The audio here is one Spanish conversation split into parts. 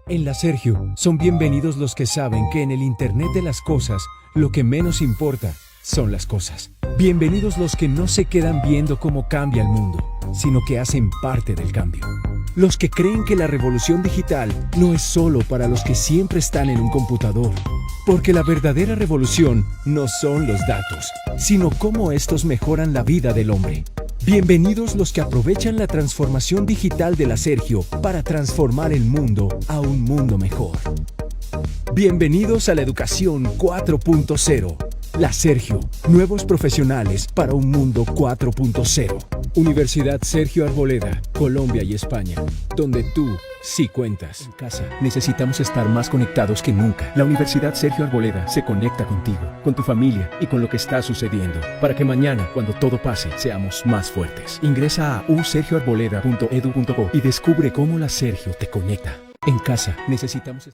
En la Sergio, son bienvenidos los que saben que en el Internet de las cosas, lo que menos importa son las cosas. Bienvenidos los que no se quedan viendo cómo cambia el mundo, sino que hacen parte del cambio. Los que creen que la revolución digital no es solo para los que siempre están en un computador. Porque la verdadera revolución no son los datos, sino cómo estos mejoran la vida del hombre. Bienvenidos los que aprovechan la transformación digital de la Sergio para transformar el mundo a un mundo mejor. Bienvenidos a la educación 4.0. La Sergio, nuevos profesionales para un mundo 4.0. Universidad Sergio Arboleda, Colombia y España, donde tú sí cuentas. En casa necesitamos estar más conectados que nunca. La Universidad Sergio Arboleda se conecta contigo, con tu familia y con lo que está sucediendo, para que mañana, cuando todo pase, seamos más fuertes. Ingresa a usergioarboleda.edu.co y descubre cómo la Sergio te conecta. En casa necesitamos...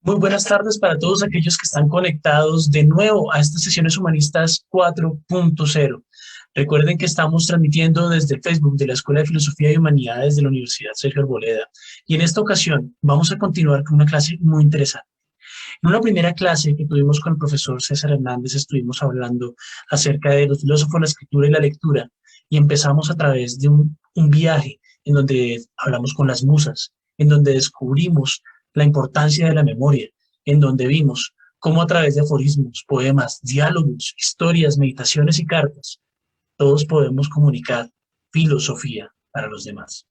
Muy buenas tardes para todos aquellos que están conectados de nuevo a estas sesiones humanistas 4.0. Recuerden que estamos transmitiendo desde el Facebook de la Escuela de Filosofía y Humanidades de la Universidad Sergio Arboleda. Y en esta ocasión vamos a continuar con una clase muy interesante. En una primera clase que tuvimos con el profesor César Hernández estuvimos hablando acerca de los filósofos, la escritura y la lectura, y empezamos a través de un viaje en donde hablamos con las musas, en donde descubrimos la importancia de la memoria, en donde vimos cómo a través de aforismos, poemas, diálogos, historias, meditaciones y cartas, todos podemos comunicar filosofía para los demás.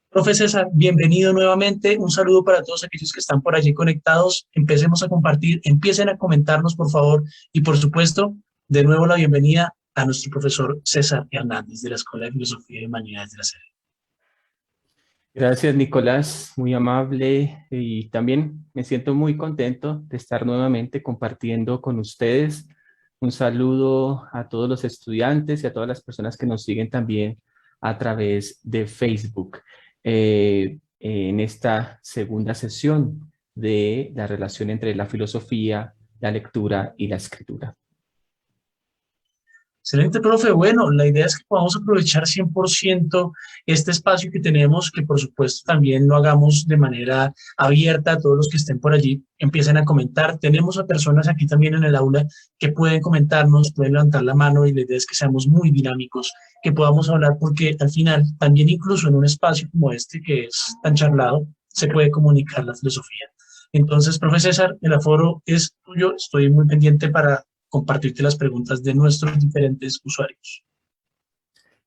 Profe César, bienvenido nuevamente. Un saludo para todos aquellos que están por allí conectados. Empecemos a compartir, empiecen a comentarnos, por favor. Y por supuesto, de nuevo la bienvenida a nuestro profesor César Hernández de la Escuela de Filosofía y Humanidades de la SED. Gracias, Nicolás, muy amable, y también me siento muy contento de estar nuevamente compartiendo con ustedes. Un saludo a todos los estudiantes y a todas las personas que nos siguen también a través de Facebook en esta segunda sesión de la relación entre la filosofía, la lectura y la escritura. Excelente, profe. Bueno, la idea es que podamos aprovechar 100% este espacio que tenemos, que por supuesto también lo hagamos de manera abierta a todos los que estén por allí, empiecen a comentar. Tenemos a personas aquí también en el aula que pueden comentarnos, pueden levantar la mano, y la idea es que seamos muy dinámicos, que podamos hablar, porque al final también incluso en un espacio como este que es tan charlado, se puede comunicar la filosofía. Entonces, profe César, el aforo es tuyo, estoy muy pendiente para compartirte las preguntas de nuestros diferentes usuarios.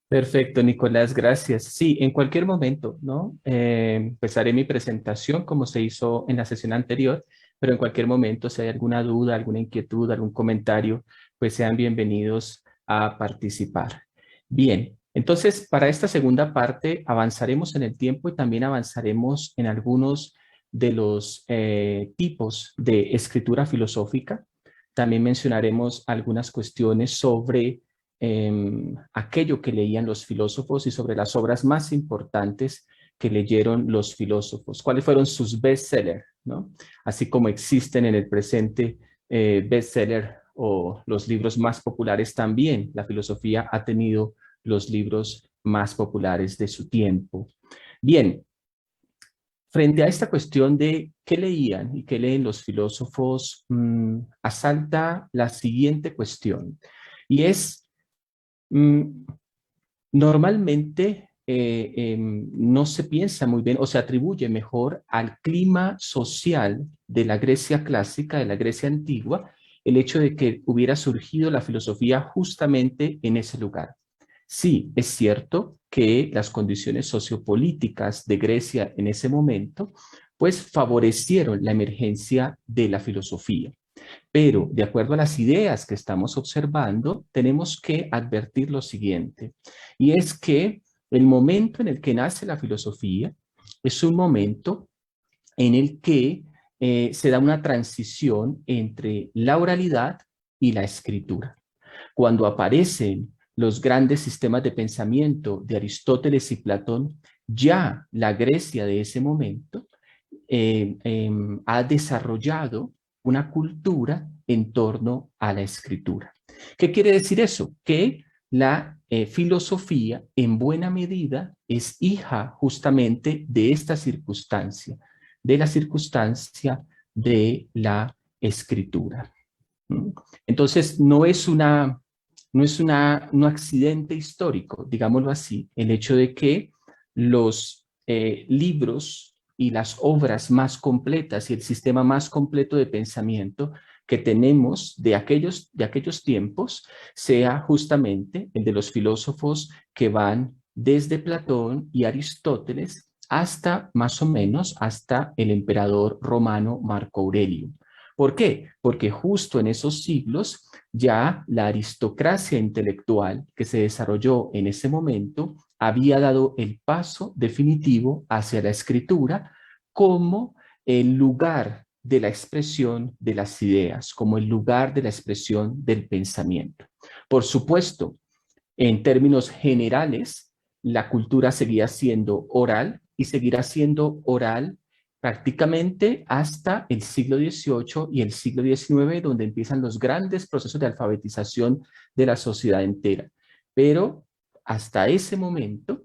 Perfecto, Nicolás, gracias. Sí, en cualquier momento, ¿no? Empezaré mi presentación como se hizo en la sesión anterior, pero en cualquier momento, si hay alguna duda, alguna inquietud, algún comentario, pues sean bienvenidos a participar. Bien, entonces para esta segunda parte avanzaremos en el tiempo y también avanzaremos en algunos de los tipos de escritura filosófica. También mencionaremos algunas cuestiones sobre aquello que leían los filósofos y sobre las obras más importantes que leyeron los filósofos. ¿Cuáles fueron sus bestsellers, ¿no? Así como existen en el presente bestsellers o los libros más populares, también la filosofía ha tenido los libros más populares de su tiempo. Bien. Frente a esta cuestión de qué leían y qué leen los filósofos, asalta la siguiente cuestión, y es, normalmente no se piensa muy bien o se atribuye mejor al clima social de la Grecia clásica, de la Grecia antigua, el hecho de que hubiera surgido la filosofía justamente en ese lugar. Sí, es cierto que las condiciones sociopolíticas de Grecia en ese momento, pues favorecieron la emergencia de la filosofía. Pero, de acuerdo a las ideas que estamos observando, tenemos que advertir lo siguiente, y es que el momento en el que nace la filosofía es un momento en el que se da una transición entre la oralidad y la escritura. Cuando aparecen los grandes sistemas de pensamiento de Aristóteles y Platón, ya la Grecia de ese momento ha desarrollado una cultura en torno a la escritura. ¿Qué quiere decir eso? Que la filosofía en buena medida es hija justamente de esta circunstancia, de la circunstancia de la escritura. ¿Mm? Entonces, no es un accidente histórico, digámoslo así, el hecho de que los libros y las obras más completas y el sistema más completo de pensamiento que tenemos de aquellos tiempos sea justamente el de los filósofos que van desde Platón y Aristóteles hasta más o menos hasta el emperador romano Marco Aurelio. ¿Por qué? Porque justo en esos siglos ya la aristocracia intelectual que se desarrolló en ese momento había dado el paso definitivo hacia la escritura como el lugar de la expresión de las ideas, como el lugar de la expresión del pensamiento. Por supuesto, en términos generales, la cultura seguía siendo oral y seguirá siendo oral prácticamente hasta el siglo XVIII y el siglo XIX, donde empiezan los grandes procesos de alfabetización de la sociedad entera. Pero hasta ese momento,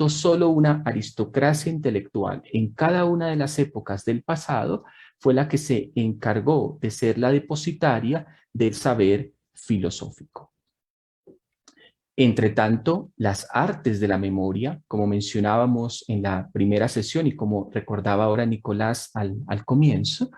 solo una aristocracia intelectual en cada una de las épocas del pasado fue la que se encargó de ser la depositaria del saber filosófico. Entre tanto, las artes de la memoria, como mencionábamos en la primera sesión y como recordaba ahora Nicolás al comienzo,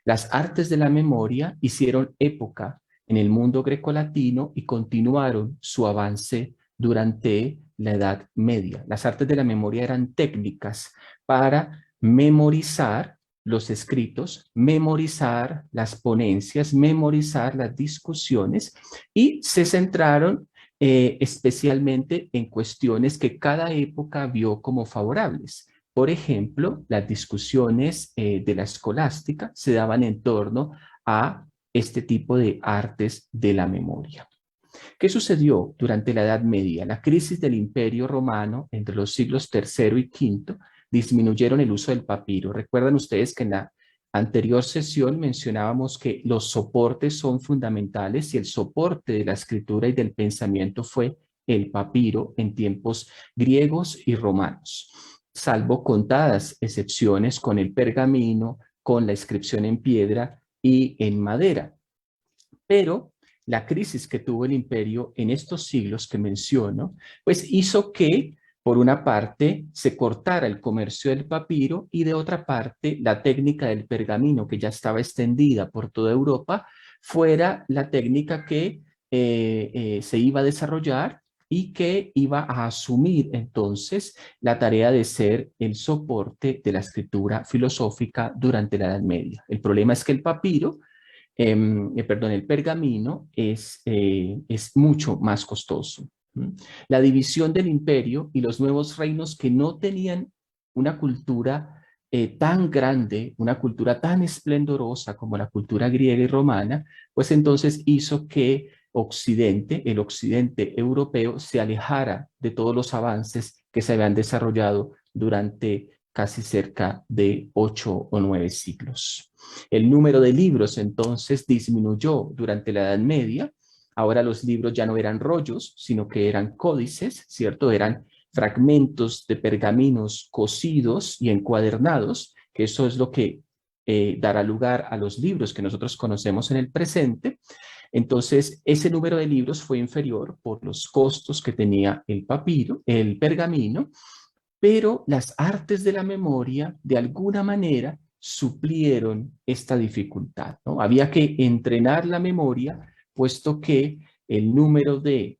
las artes de la memoria hicieron época en el mundo grecolatino y continuaron su avance durante la Edad Media. Las artes de la memoria eran técnicas para memorizar los escritos, memorizar las ponencias, memorizar las discusiones y se centraron especialmente en cuestiones que cada época vio como favorables. Por ejemplo, las discusiones de la escolástica se daban en torno a este tipo de artes de la memoria. ¿Qué sucedió durante la Edad Media? La crisis del Imperio Romano entre los siglos III y V disminuyeron el uso del papiro. Recuerdan ustedes que en la anterior sesión mencionábamos que los soportes son fundamentales y el soporte de la escritura y del pensamiento fue el papiro en tiempos griegos y romanos, salvo contadas excepciones con el pergamino, con la inscripción en piedra y en madera. Pero la crisis que tuvo el imperio en estos siglos que menciono, pues hizo que por una parte se cortara el comercio del papiro y de otra parte la técnica del pergamino que ya estaba extendida por toda Europa fuera la técnica que se iba a desarrollar y que iba a asumir entonces la tarea de ser el soporte de la escritura filosófica durante la Edad Media. El problema es que el papiro el pergamino es mucho más costoso. La división del imperio y los nuevos reinos que no tenían una cultura tan grande, una cultura tan esplendorosa como la cultura griega y romana, pues entonces hizo que el occidente europeo, se alejara de todos los avances que se habían desarrollado durante casi cerca de 8 o 9 siglos. El número de libros entonces disminuyó durante la Edad Media. Ahora los libros ya no eran rollos, sino que eran códices, ¿cierto? Eran fragmentos de pergaminos cosidos y encuadernados, que eso es lo que dará lugar a los libros que nosotros conocemos en el presente. Entonces, ese número de libros fue inferior por los costos que tenía el papiro, el pergamino, pero las artes de la memoria, de alguna manera, suplieron esta dificultad, ¿no? Había que entrenar la memoria, puesto que el número de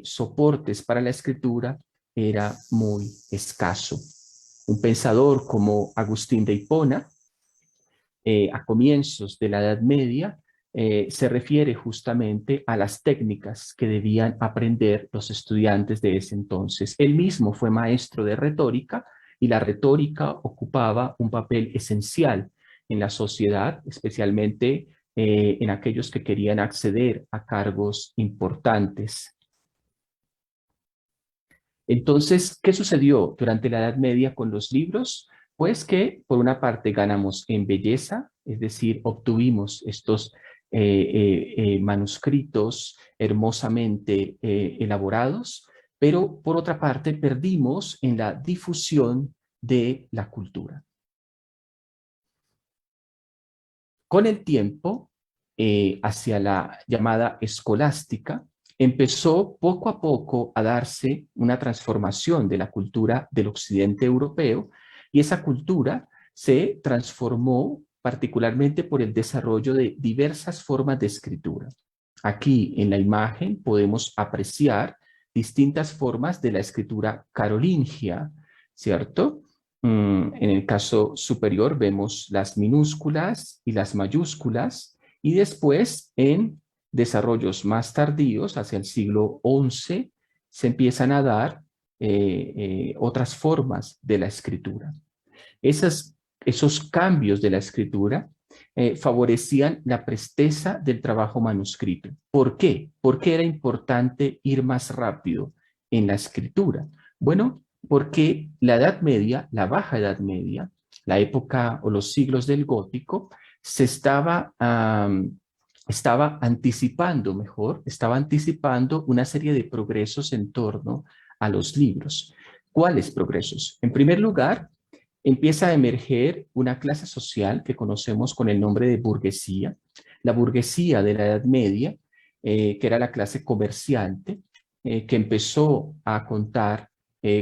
soportes para la escritura era muy escaso. Un pensador como Agustín de Hipona, a comienzos de la Edad Media, se refiere justamente a las técnicas que debían aprender los estudiantes de ese entonces. Él mismo fue maestro de retórica y la retórica ocupaba un papel esencial en la sociedad, especialmente en aquellos que querían acceder a cargos importantes. Entonces, ¿qué sucedió durante la Edad Media con los libros? Pues que por una parte ganamos en belleza, es decir, obtuvimos estos manuscritos hermosamente elaborados, pero por otra parte perdimos en la difusión de la cultura. Con el tiempo, hacia la llamada escolástica, empezó poco a poco a darse una transformación de la cultura del occidente europeo, y esa cultura se transformó particularmente por el desarrollo de diversas formas de escritura. Aquí en la imagen podemos apreciar distintas formas de la escritura carolingia, ¿cierto? En el caso superior vemos las minúsculas y las mayúsculas, y después en desarrollos más tardíos, hacia el siglo XI, se empiezan a dar otras formas de la escritura. Esos cambios de la escritura favorecían la presteza del trabajo manuscrito. ¿Por qué? ¿Por qué era importante ir más rápido en la escritura? Bueno, porque la Edad Media, la Baja Edad Media, la época o los siglos del Gótico, se estaba anticipando una serie de progresos en torno a los libros. ¿Cuáles progresos? En primer lugar, empieza a emerger una clase social que conocemos con el nombre de burguesía, la burguesía de la Edad Media, que era la clase comerciante, que empezó a contar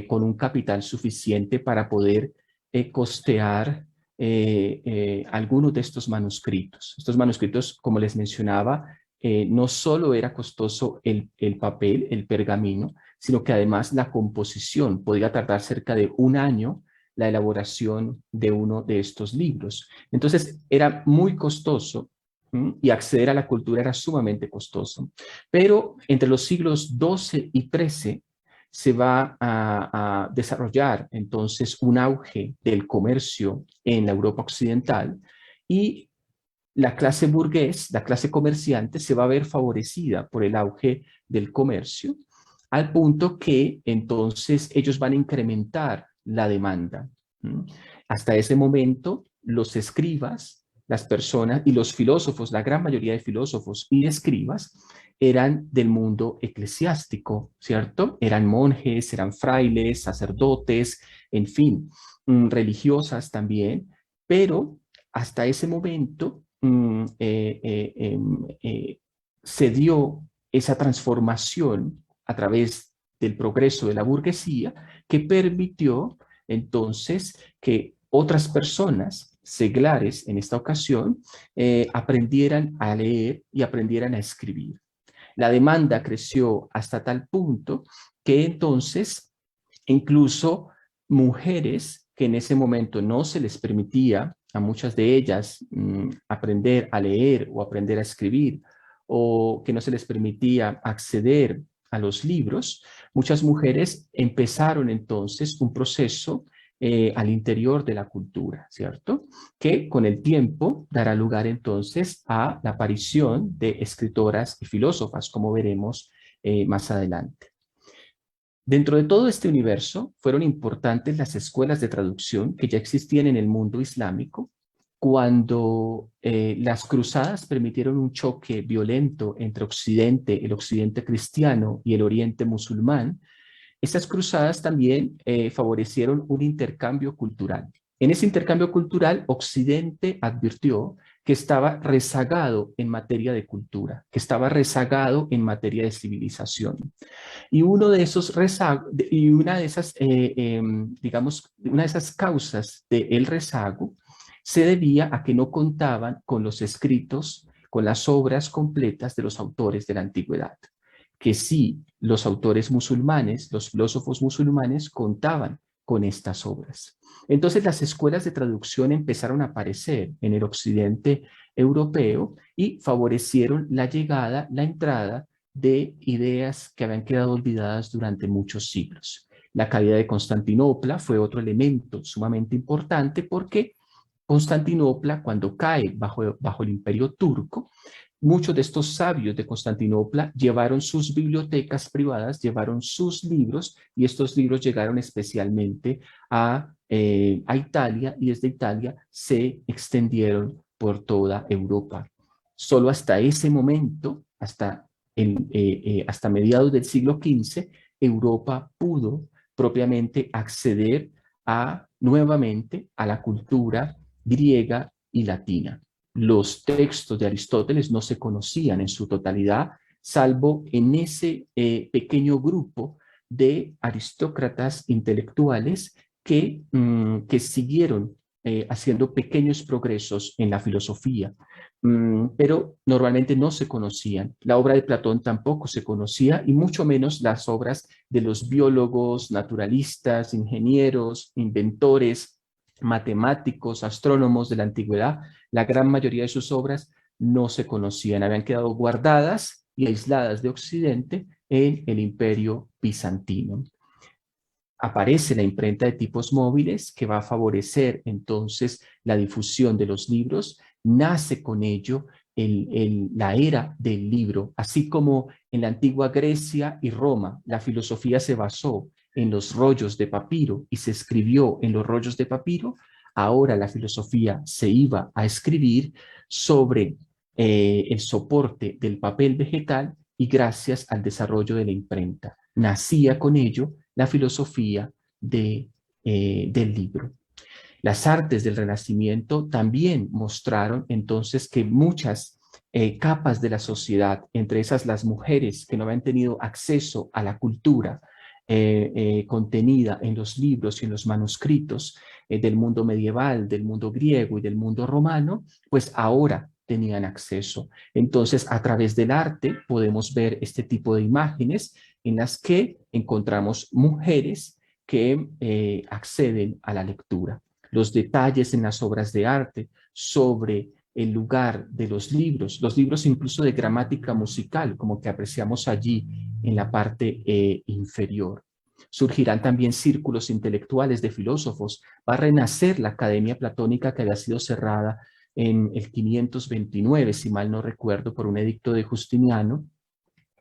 con un capital suficiente para poder costear algunos de estos manuscritos. Estos manuscritos, como les mencionaba, no solo era costoso el papel, el pergamino, sino que además la composición podía tardar cerca de un año la elaboración de uno de estos libros. Entonces era muy costoso y acceder a la cultura era sumamente costoso. Pero entre los siglos XII y XIII se va a desarrollar entonces un auge del comercio en la Europa occidental, y la clase burgués, la clase comerciante, se va a ver favorecida por el auge del comercio, al punto que entonces ellos van a incrementar la demanda. Hasta ese momento, los escribas, las personas y los filósofos, la gran mayoría de filósofos y escribas, eran del mundo eclesiástico, ¿cierto? Eran monjes, eran frailes, sacerdotes, en fin, religiosas también, pero hasta ese momento se dio esa transformación a través del progreso de la burguesía, que permitió entonces que otras personas, seglares en esta ocasión, aprendieran a leer y aprendieran a escribir. La demanda creció hasta tal punto que entonces incluso mujeres que en ese momento no se les permitía a muchas de ellas aprender a leer o aprender a escribir, o que no se les permitía acceder a los libros, muchas mujeres empezaron entonces un proceso al interior de la cultura, ¿cierto? Que con el tiempo dará lugar entonces a la aparición de escritoras y filósofas, como veremos más adelante. Dentro de todo este universo fueron importantes las escuelas de traducción que ya existían en el mundo islámico. Cuando las cruzadas permitieron un choque violento entre el occidente cristiano y el oriente musulmán, estas cruzadas también favorecieron un intercambio cultural. En ese intercambio cultural, Occidente advirtió que estaba rezagado en materia de cultura, que estaba rezagado en materia de civilización. Y uno de esos rezagos, y una de esas, digamos, una de esas causas del rezago se debía a que no contaban con los escritos, con las obras completas de los autores de la antigüedad. Que sí, los autores musulmanes, los filósofos musulmanes contaban con estas obras. Entonces las escuelas de traducción empezaron a aparecer en el occidente europeo y favorecieron la llegada, la entrada de ideas que habían quedado olvidadas durante muchos siglos. La caída de Constantinopla fue otro elemento sumamente importante, porque Constantinopla, cuando cae bajo el imperio turco, muchos de estos sabios de Constantinopla llevaron sus bibliotecas privadas, llevaron sus libros, y estos libros llegaron especialmente a Italia, y desde Italia se extendieron por toda Europa. Solo hasta ese momento, hasta mediados del siglo XV, Europa pudo propiamente acceder nuevamente a la cultura griega y latina. Los textos de Aristóteles no se conocían en su totalidad, salvo en ese pequeño grupo de aristócratas intelectuales que siguieron haciendo pequeños progresos en la filosofía, pero normalmente no se conocían. La obra de Platón tampoco se conocía, y mucho menos las obras de los biólogos, naturalistas, ingenieros, inventores, matemáticos, astrónomos de la antigüedad. La gran mayoría de sus obras no se conocían, habían quedado guardadas y aisladas de Occidente en el Imperio Bizantino. Aparece la imprenta de tipos móviles, que va a favorecer entonces la difusión de los libros. Nace con ello la era del libro, así como en la antigua Grecia y Roma la filosofía se basó en los rollos de papiro y se escribió en los rollos de papiro. Ahora la filosofía se iba a escribir sobre el soporte del papel vegetal, y gracias al desarrollo de la imprenta nacía con ello la filosofía del libro. Las artes del Renacimiento también mostraron entonces que muchas capas de la sociedad, entre esas las mujeres que no habían tenido acceso a la cultura contenida en los libros y en los manuscritos del mundo medieval, del mundo griego y del mundo romano, pues ahora tenían acceso. Entonces, a través del arte podemos ver este tipo de imágenes en las que encontramos mujeres que acceden a la lectura. Los detalles en las obras de arte sobre el lugar de los libros incluso de gramática musical, como que apreciamos allí en la parte inferior. Surgirán también círculos intelectuales de filósofos. Va a renacer la Academia Platónica, que había sido cerrada en el 529, si mal no recuerdo, por un edicto de Justiniano,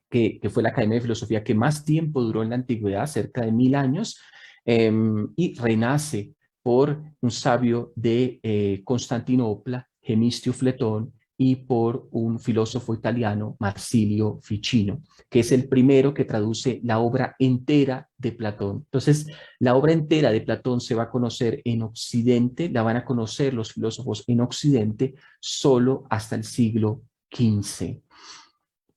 que fue la Academia de Filosofía que más tiempo duró en la antigüedad, cerca de 1000 años, y renace por un sabio de Constantinopla, Gemistio Fletón, y por un filósofo italiano, Marsilio Ficino, que es el primero que traduce la obra entera de Platón. Entonces, la obra entera de Platón se va a conocer en Occidente, la van a conocer los filósofos en Occidente solo hasta el siglo XV.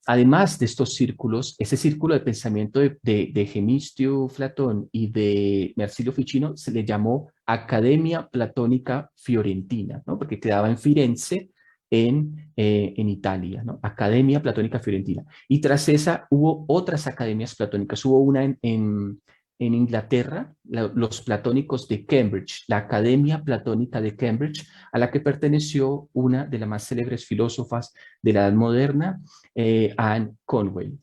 Además de estos círculos, ese círculo de pensamiento de Gemistio Fletón y de Marsilio Ficino se le llamó Academia Platónica Fiorentina, ¿no? Porque quedaba en Firenze, en Italia, ¿no? Academia Platónica Fiorentina. Y tras esa hubo otras academias platónicas. Hubo una en Inglaterra, los platónicos de Cambridge, la Academia Platónica de Cambridge, a la que perteneció una de las más célebres filósofas de la Edad Moderna, Anne Conway.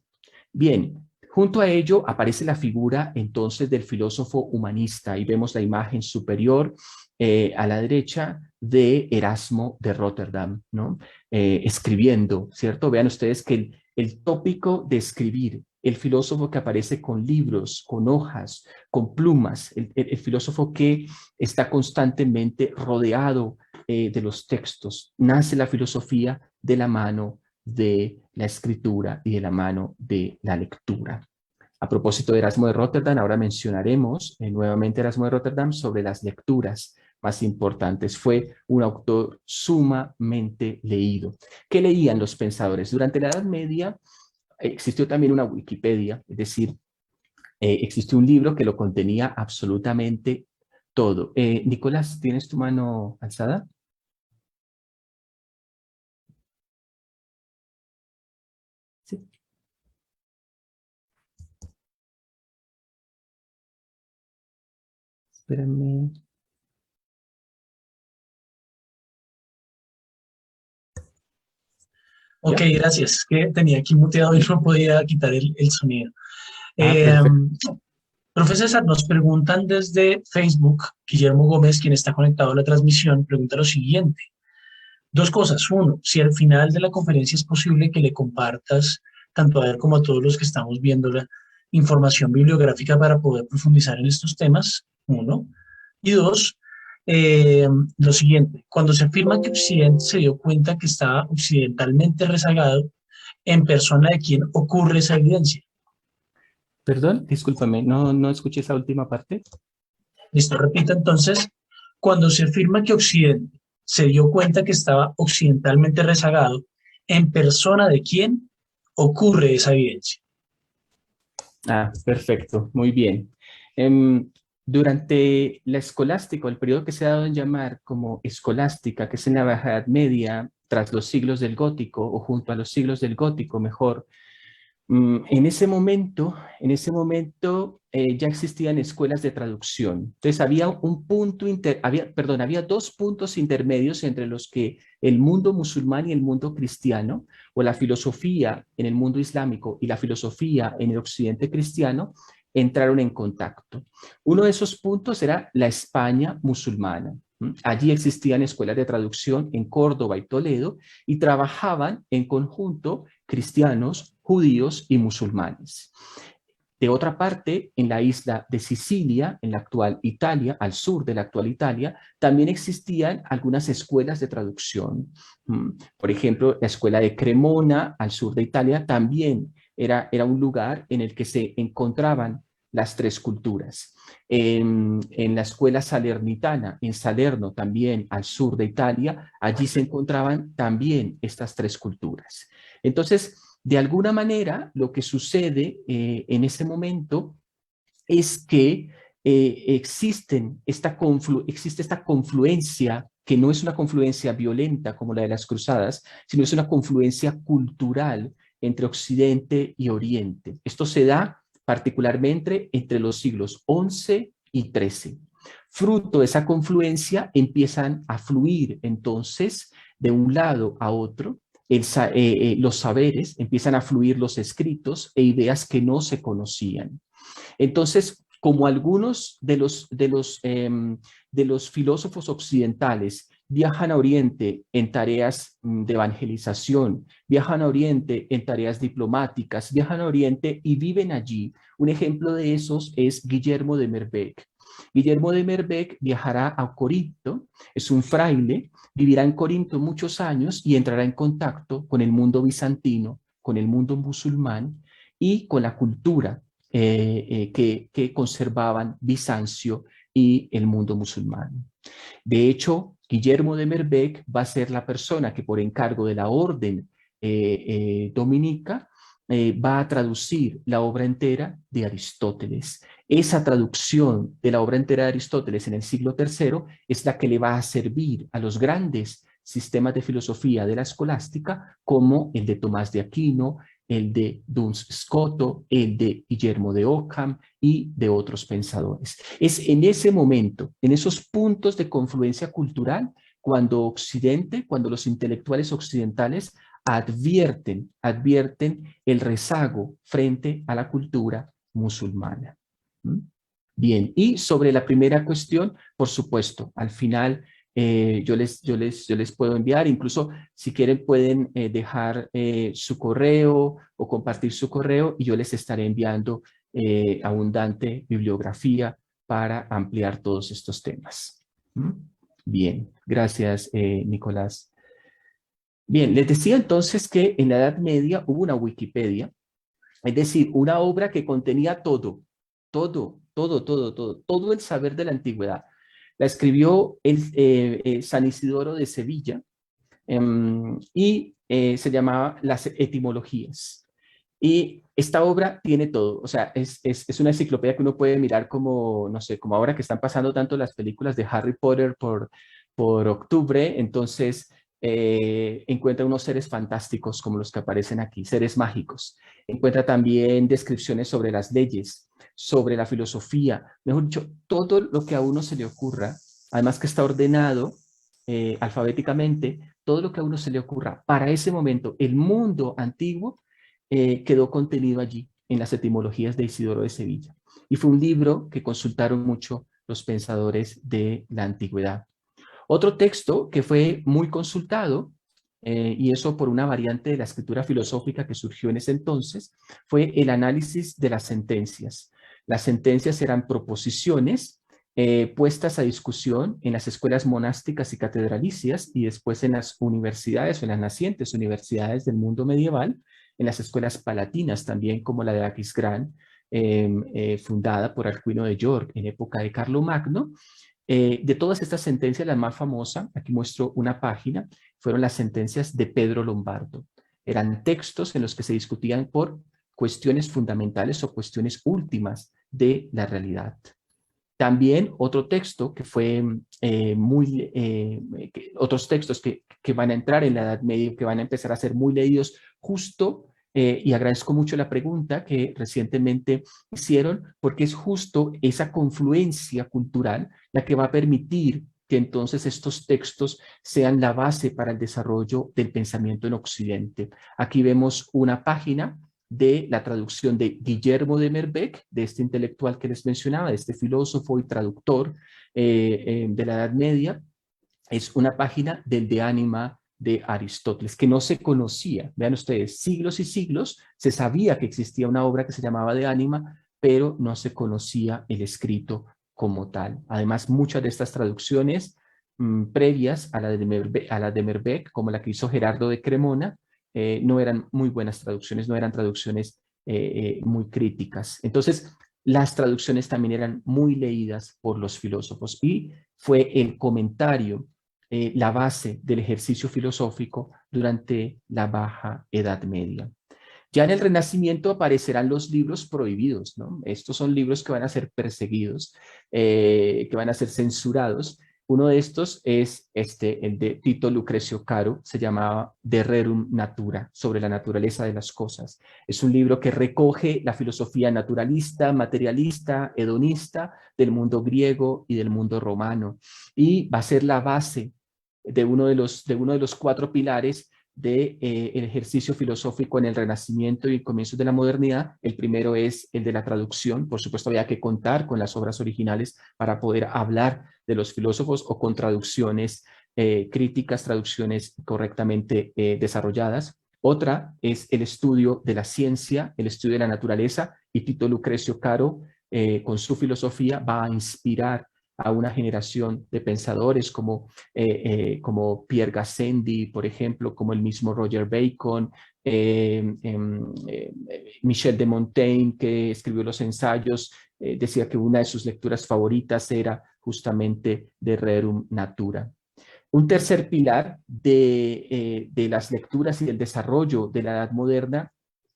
Bien, junto a ello aparece la figura entonces del filósofo humanista, y vemos la imagen superior a la derecha de Erasmo de Rotterdam, ¿no? Escribiendo, ¿cierto? Vean ustedes que el tópico de escribir, el filósofo que aparece con libros, con hojas, con plumas, el filósofo que está constantemente rodeado de los textos. Nace la filosofía de la mano de la escritura y de la mano de la lectura. A propósito de Erasmo de Rotterdam, ahora mencionaremos nuevamente Erasmo de Rotterdam sobre las lecturas más importantes. Fue un autor sumamente leído. ¿Qué leían los pensadores? Durante la Edad Media existió también una Wikipedia, es decir, existió un libro que lo contenía absolutamente todo. Nicolás, ¿tienes tu mano alzada? Sí. Espérame. Ok, gracias. Que tenía aquí muteado y no podía quitar el sonido. Perfecto. Profe César, nos preguntan desde Facebook, Guillermo Gómez, quien está conectado a la transmisión, pregunta lo siguiente. Dos cosas. Uno, si al final de la conferencia es posible que le compartas, tanto a él como a todos los que estamos viendo, la información bibliográfica para poder profundizar en estos temas. Uno. Y dos, lo siguiente, cuando se afirma que Occidente se dio cuenta que estaba occidentalmente rezagado, en persona de quién ocurre esa evidencia. Perdón, discúlpame, no escuché esa última parte. Listo, repito entonces, cuando se afirma que Occidente se dio cuenta que estaba occidentalmente rezagado, en persona de quién ocurre esa evidencia. Ah, perfecto, muy bien. Durante la escolástica, el periodo que se ha dado en llamar como escolástica, que es en la Baja Edad Media, tras los siglos del Gótico, o junto a los siglos del Gótico, mejor, en ese momento ya existían escuelas de traducción. Entonces había había dos puntos intermedios entre los que el mundo musulmán y el mundo cristiano, o la filosofía en el mundo islámico y la filosofía en el occidente cristiano, entraron en contacto. Uno de esos puntos era la España musulmana. Allí existían escuelas de traducción en Córdoba y Toledo y trabajaban en conjunto cristianos, judíos y musulmanes. De otra parte, en la isla de Sicilia, en la actual Italia, al sur de la actual Italia, también existían algunas escuelas de traducción. Por ejemplo, la escuela de Cremona, al sur de Italia, también era un lugar en el que se encontraban las tres culturas. En la escuela salernitana, en Salerno, también al sur de Italia, allí se encontraban también estas tres culturas. Entonces, de alguna manera, lo que sucede en ese momento es que existe esta confluencia, que no es una confluencia violenta como la de las cruzadas, sino es una confluencia cultural entre Occidente y Oriente. Esto se da particularmente entre los siglos XI y XIII. Fruto de esa confluencia empiezan a fluir entonces de un lado a otro los saberes, empiezan a fluir los escritos e ideas que no se conocían. Entonces, como algunos de los filósofos occidentales viajan a Oriente en tareas de evangelización, viajan a Oriente en tareas diplomáticas, viajan a Oriente y viven allí. Un ejemplo de esos es Guillermo de Meerbeek. Guillermo de Meerbeek viajará a Corinto, es un fraile, vivirá en Corinto muchos años y entrará en contacto con el mundo bizantino, con el mundo musulmán y con la cultura que conservaban Bizancio y el mundo musulmán. De hecho, Guillermo de Meerbeek va a ser la persona que por encargo de la orden dominica va a traducir la obra entera de Aristóteles. Esa traducción de la obra entera de Aristóteles en el siglo III es la que le va a servir a los grandes sistemas de filosofía de la escolástica, como el de Tomás de Aquino, el de Duns Scoto, el de Guillermo de Ockham y de otros pensadores. Es en ese momento, en esos puntos de confluencia cultural, cuando los intelectuales occidentales advierten el rezago frente a la cultura musulmana. Bien, y sobre la primera cuestión, por supuesto, al final yo les puedo enviar, incluso si quieren pueden dejar su correo o compartir su correo y yo les estaré enviando abundante bibliografía para ampliar todos estos temas. Bien, gracias Nicolás. Bien, les decía entonces que en la Edad Media hubo una Wikipedia, es decir, una obra que contenía todo el saber de la antigüedad. La escribió San Isidoro de Sevilla y se llamaba Las Etimologías. Y esta obra tiene todo, o sea, es una enciclopedia que uno puede mirar como, no sé, como ahora que están pasando tanto las películas de Harry Potter por octubre, entonces encuentra unos seres fantásticos como los que aparecen aquí, seres mágicos. Encuentra también descripciones sobre las leyes, sobre la filosofía, mejor dicho, todo lo que a uno se le ocurra, además que está ordenado alfabéticamente, todo lo que a uno se le ocurra para ese momento, el mundo antiguo quedó contenido allí en las etimologías de Isidoro de Sevilla. Y fue un libro que consultaron mucho los pensadores de la antigüedad. Otro texto que fue muy consultado, y eso por una variante de la escritura filosófica que surgió en ese entonces, fue el análisis de las sentencias. Las sentencias eran proposiciones puestas a discusión en las escuelas monásticas y catedralicias y después en las universidades o en las nacientes universidades del mundo medieval, en las escuelas palatinas también como la de Aquisgrán, fundada por Alcuino de York en época de Carlomagno. De todas estas sentencias, la más famosa, aquí muestro una página, fueron las sentencias de Pedro Lombardo. Eran textos en los que se discutían por cuestiones fundamentales o cuestiones últimas de la realidad. También otro texto que fue otros textos que van a entrar en la Edad Media, que van a empezar a ser muy leídos justo, y agradezco mucho la pregunta que recientemente hicieron, porque es justo esa confluencia cultural la que va a permitir que entonces estos textos sean la base para el desarrollo del pensamiento en Occidente. Aquí vemos una página de la traducción de Guillermo de Merbeck, de este intelectual que les mencionaba, de este filósofo y traductor de la Edad Media. Es una página del De Anima de Aristóteles, que no se conocía. Vean ustedes, siglos y siglos se sabía que existía una obra que se llamaba De Anima, pero no se conocía el escrito como tal. Además, muchas de estas traducciones previas a la de Merbeck, como la que hizo Gerardo de Cremona, no eran muy buenas traducciones, no eran traducciones muy críticas. Entonces, las traducciones también eran muy leídas por los filósofos y fue el comentario la base del ejercicio filosófico durante la Baja Edad Media. Ya en el Renacimiento aparecerán los libros prohibidos, ¿no? Estos son libros que van a ser perseguidos, que van a ser censurados. Uno de estos es el de Tito Lucrecio Caro, se llamaba De Rerum Natura, sobre la naturaleza de las cosas. Es un libro que recoge la filosofía naturalista, materialista, hedonista del mundo griego y del mundo romano, y va a ser la base de uno de los 4 pilares del ejercicio filosófico en el Renacimiento y comienzos de la modernidad. El primero es el de la traducción. Por supuesto, había que contar con las obras originales para poder hablar de los filósofos o con traducciones críticas, traducciones correctamente desarrolladas. Otra es el estudio de la ciencia, el estudio de la naturaleza, y Tito Lucrecio Caro, con su filosofía, va a inspirar a una generación de pensadores como Pierre Gassendi, por ejemplo, como el mismo Roger Bacon, Michel de Montaigne, que escribió los ensayos, decía que una de sus lecturas favoritas era justamente De Rerum Natura. Un tercer pilar de las lecturas y del desarrollo de la Edad Moderna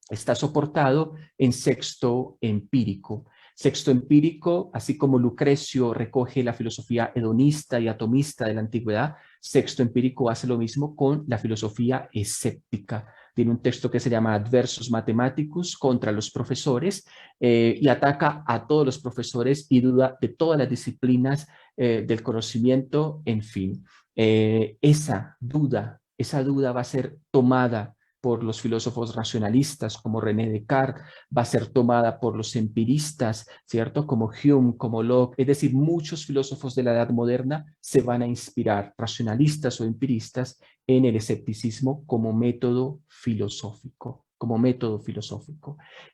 está soportado en Sexto Empírico. Sexto Empírico, así como Lucrecio recoge la filosofía hedonista y atomista de la antigüedad, Sexto Empírico hace lo mismo con la filosofía escéptica. Tiene un texto que se llama Adversus Mathematicus contra los profesores y ataca a todos los profesores y duda de todas las disciplinas del conocimiento, en fin. Esa duda va a ser tomada por los filósofos racionalistas como René Descartes, va a ser tomada por los empiristas, ¿cierto? Como Hume, como Locke, es decir, muchos filósofos de la Edad Moderna se van a inspirar, racionalistas o empiristas, en el escepticismo como método filosófico,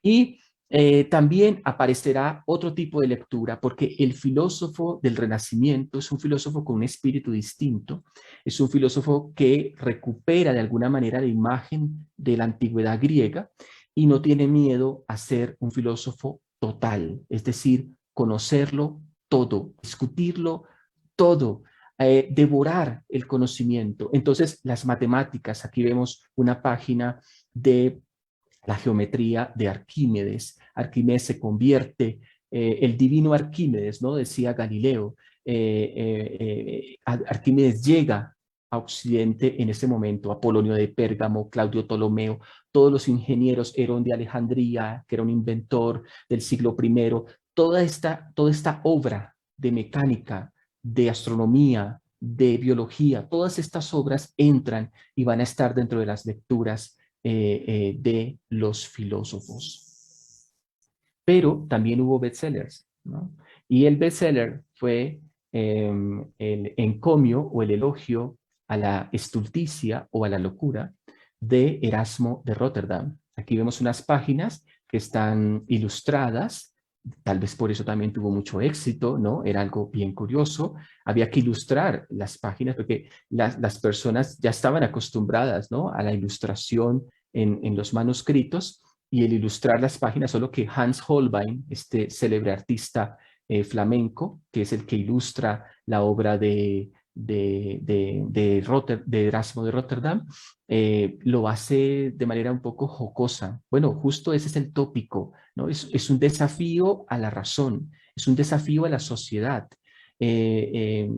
Y también aparecerá otro tipo de lectura, porque el filósofo del Renacimiento es un filósofo con un espíritu distinto, es un filósofo que recupera de alguna manera la imagen de la antigüedad griega y no tiene miedo a ser un filósofo total, es decir, conocerlo todo, discutirlo todo, devorar el conocimiento. Entonces, las matemáticas, aquí vemos una página de la geometría de Arquímedes. Arquímedes se convierte, el divino Arquímedes, ¿no? Decía Galileo. Arquímedes llega a Occidente en ese momento, Apolonio de Pérgamo, Claudio Ptolomeo, todos los ingenieros, Herón de Alejandría, que era un inventor del siglo I, toda esta obra de mecánica, de astronomía, de biología, todas estas obras entran y van a estar dentro de las lecturas de los filósofos. Pero también hubo bestsellers, ¿no? Y el bestseller fue el encomio o el elogio a la estulticia o a la locura de Erasmo de Rotterdam. Aquí vemos unas páginas que están ilustradas tal vez por eso también tuvo mucho éxito, ¿no? Era algo bien curioso. Había que ilustrar las páginas porque las personas ya estaban acostumbradas, ¿no? A la ilustración en los manuscritos y el ilustrar las páginas, solo que Hans Holbein, este célebre artista flamenco, que es el que ilustra la obra de Erasmo de Rotterdam, lo hace de manera un poco jocosa. Bueno, justo ese es el tópico, ¿no? Es un desafío a la razón, es un desafío a la sociedad. Eh, eh,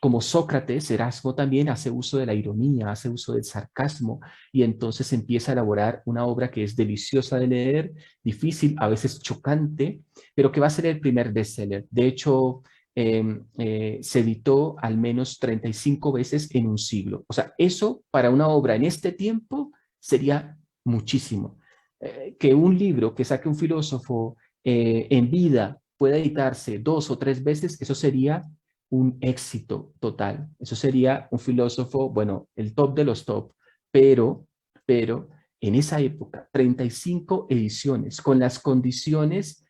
Como Sócrates, Erasmo también hace uso de la ironía, hace uso del sarcasmo y entonces empieza a elaborar una obra que es deliciosa de leer, difícil, a veces chocante, pero que va a ser el primer bestseller. De hecho, se editó al menos 35 veces en un siglo. O sea, eso para una obra en este tiempo sería muchísimo. Que un libro que saque un filósofo en vida pueda editarse 2 o 3 veces, eso sería un éxito total. Eso sería un filósofo, bueno, el top de los top, pero en esa época, 35 ediciones con las condiciones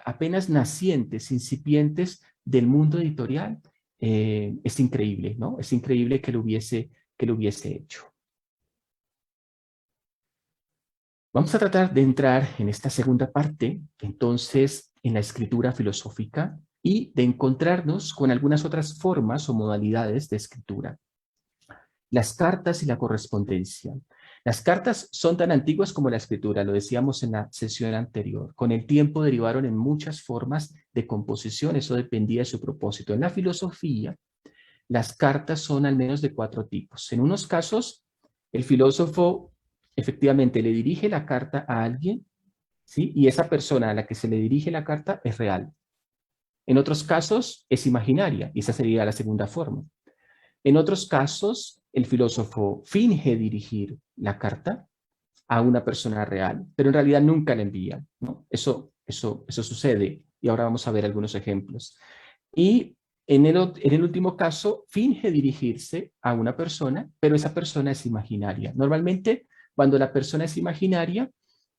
apenas nacientes, incipientes del mundo editorial, es increíble, ¿no? Es increíble que lo hubiese hecho. Vamos a tratar de entrar en esta segunda parte, entonces, en la escritura filosófica y de encontrarnos con algunas otras formas o modalidades de escritura. Las cartas y la correspondencia. Las cartas son tan antiguas como la escritura, lo decíamos en la sesión anterior. Con el tiempo derivaron en muchas formas de composición, eso dependía de su propósito. En la filosofía, las cartas son al menos de 4 tipos. En unos casos, el filósofo efectivamente le dirige la carta a alguien, ¿sí? Y esa persona a la que se le dirige la carta es real. En otros casos, es imaginaria, y esa sería la segunda forma. En otros casos, el filósofo finge dirigir la carta a una persona real, pero en realidad nunca la envía, ¿no? Eso sucede, y ahora vamos a ver algunos ejemplos. Y en el último caso, finge dirigirse a una persona, pero esa persona es imaginaria. Normalmente, cuando la persona es imaginaria,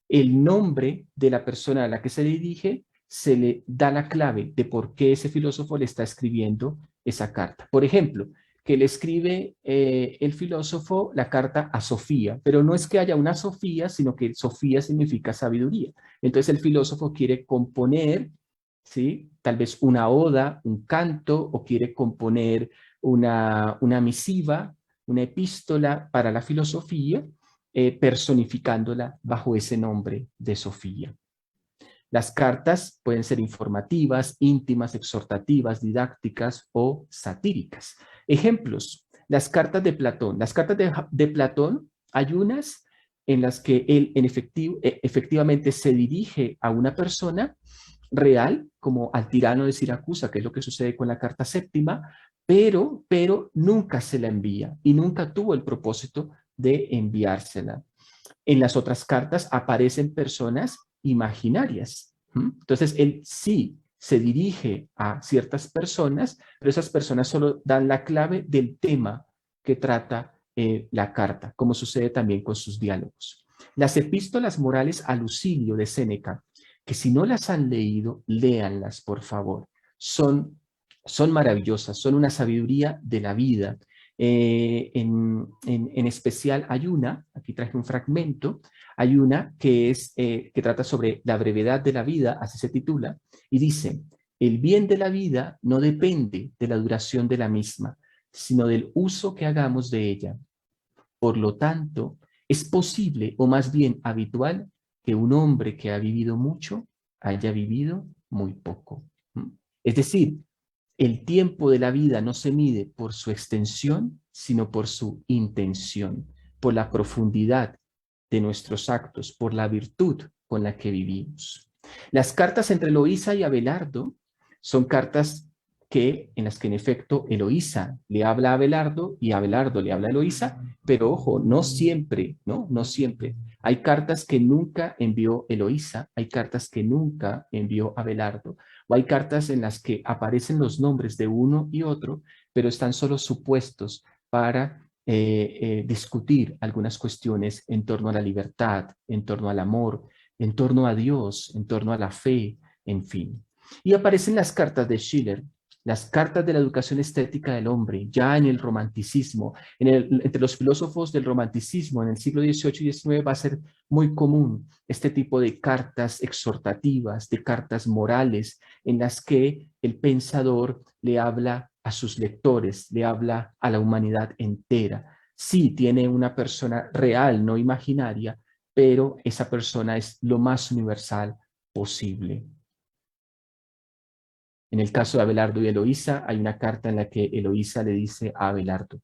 el nombre de la persona a la que se dirige se le da la clave de por qué ese filósofo le está escribiendo esa carta. Por ejemplo, que le escribe el filósofo la carta a Sofía, pero no es que haya una Sofía, sino que Sofía significa sabiduría. Entonces el filósofo quiere componer, ¿sí? Tal vez una oda, un canto, o quiere componer una misiva, una epístola para la filosofía, personificándola bajo ese nombre de Sofía. Las cartas pueden ser informativas, íntimas, exhortativas, didácticas o satíricas. Ejemplos, las cartas de Platón. Las cartas de Platón, hay unas en las que él efectivamente se dirige a una persona real, como al tirano de Siracusa, que es lo que sucede con la carta séptima, pero nunca se la envía y nunca tuvo el propósito de enviársela. En las otras cartas aparecen personas imaginarias. Entonces, él sí se dirige a ciertas personas, pero esas personas solo dan la clave del tema que trata la carta, como sucede también con sus diálogos. Las epístolas morales a Lucilio de Séneca, que si no las han leído, léanlas, por favor. Son maravillosas, son una sabiduría de la vida. En especial hay una, aquí traje un fragmento, hay una que trata sobre la brevedad de la vida, así se titula, y dice: el bien de la vida no depende de la duración de la misma, sino del uso que hagamos de ella. Por lo tanto, es posible, o más bien habitual, que un hombre que ha vivido mucho haya vivido muy poco. Es decir, el tiempo de la vida no se mide por su extensión, sino por su intención, por la profundidad de nuestros actos, por la virtud con la que vivimos. Las cartas entre Eloísa y Abelardo son cartas en las que en efecto Eloísa le habla a Abelardo y Abelardo le habla a Eloísa, pero ojo, no siempre, ¿no? No siempre. Hay cartas que nunca envió Eloísa, hay cartas que nunca envió Abelardo, o hay cartas en las que aparecen los nombres de uno y otro, pero están solo supuestos para discutir algunas cuestiones en torno a la libertad, en torno al amor, en torno a Dios, en torno a la fe, en fin. Y aparecen las cartas de Schiller, las cartas de la educación estética del hombre, ya en el romanticismo, entre los filósofos del romanticismo en el siglo XVIII y XIX va a ser muy común este tipo de cartas exhortativas, de cartas morales, en las que el pensador le habla a sus lectores, le habla a la humanidad entera. Sí, tiene una persona real, no imaginaria, pero esa persona es lo más universal posible. En el caso de Abelardo y Eloísa, hay una carta en la que Eloísa le dice a Abelardo: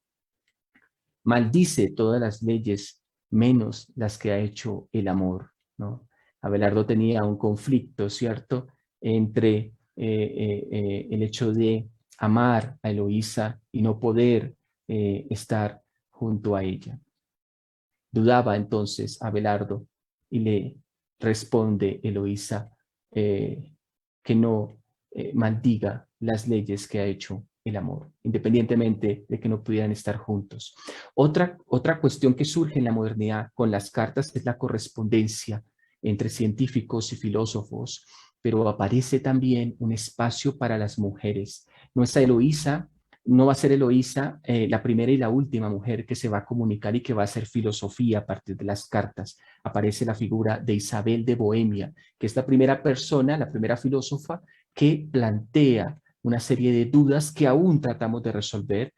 maldice todas las leyes menos las que ha hecho el amor, ¿no? Abelardo tenía un conflicto, ¿cierto?, entre el hecho de amar a Eloísa y no poder estar junto a ella. Dudaba entonces Abelardo y le responde Eloísa que no maldiga las leyes que ha hecho el amor, independientemente de que no pudieran estar juntos. Otra cuestión que surge en la modernidad con las cartas es la correspondencia entre científicos y filósofos, pero aparece también un espacio para las mujeres. Nuestra Eloísa no va a ser Eloísa la primera y la última mujer que se va a comunicar y que va a hacer filosofía a partir de las cartas. Aparece la figura de Isabel de Bohemia, que es la primera persona, la primera filósofa que plantea una serie de dudas que aún tratamos de resolver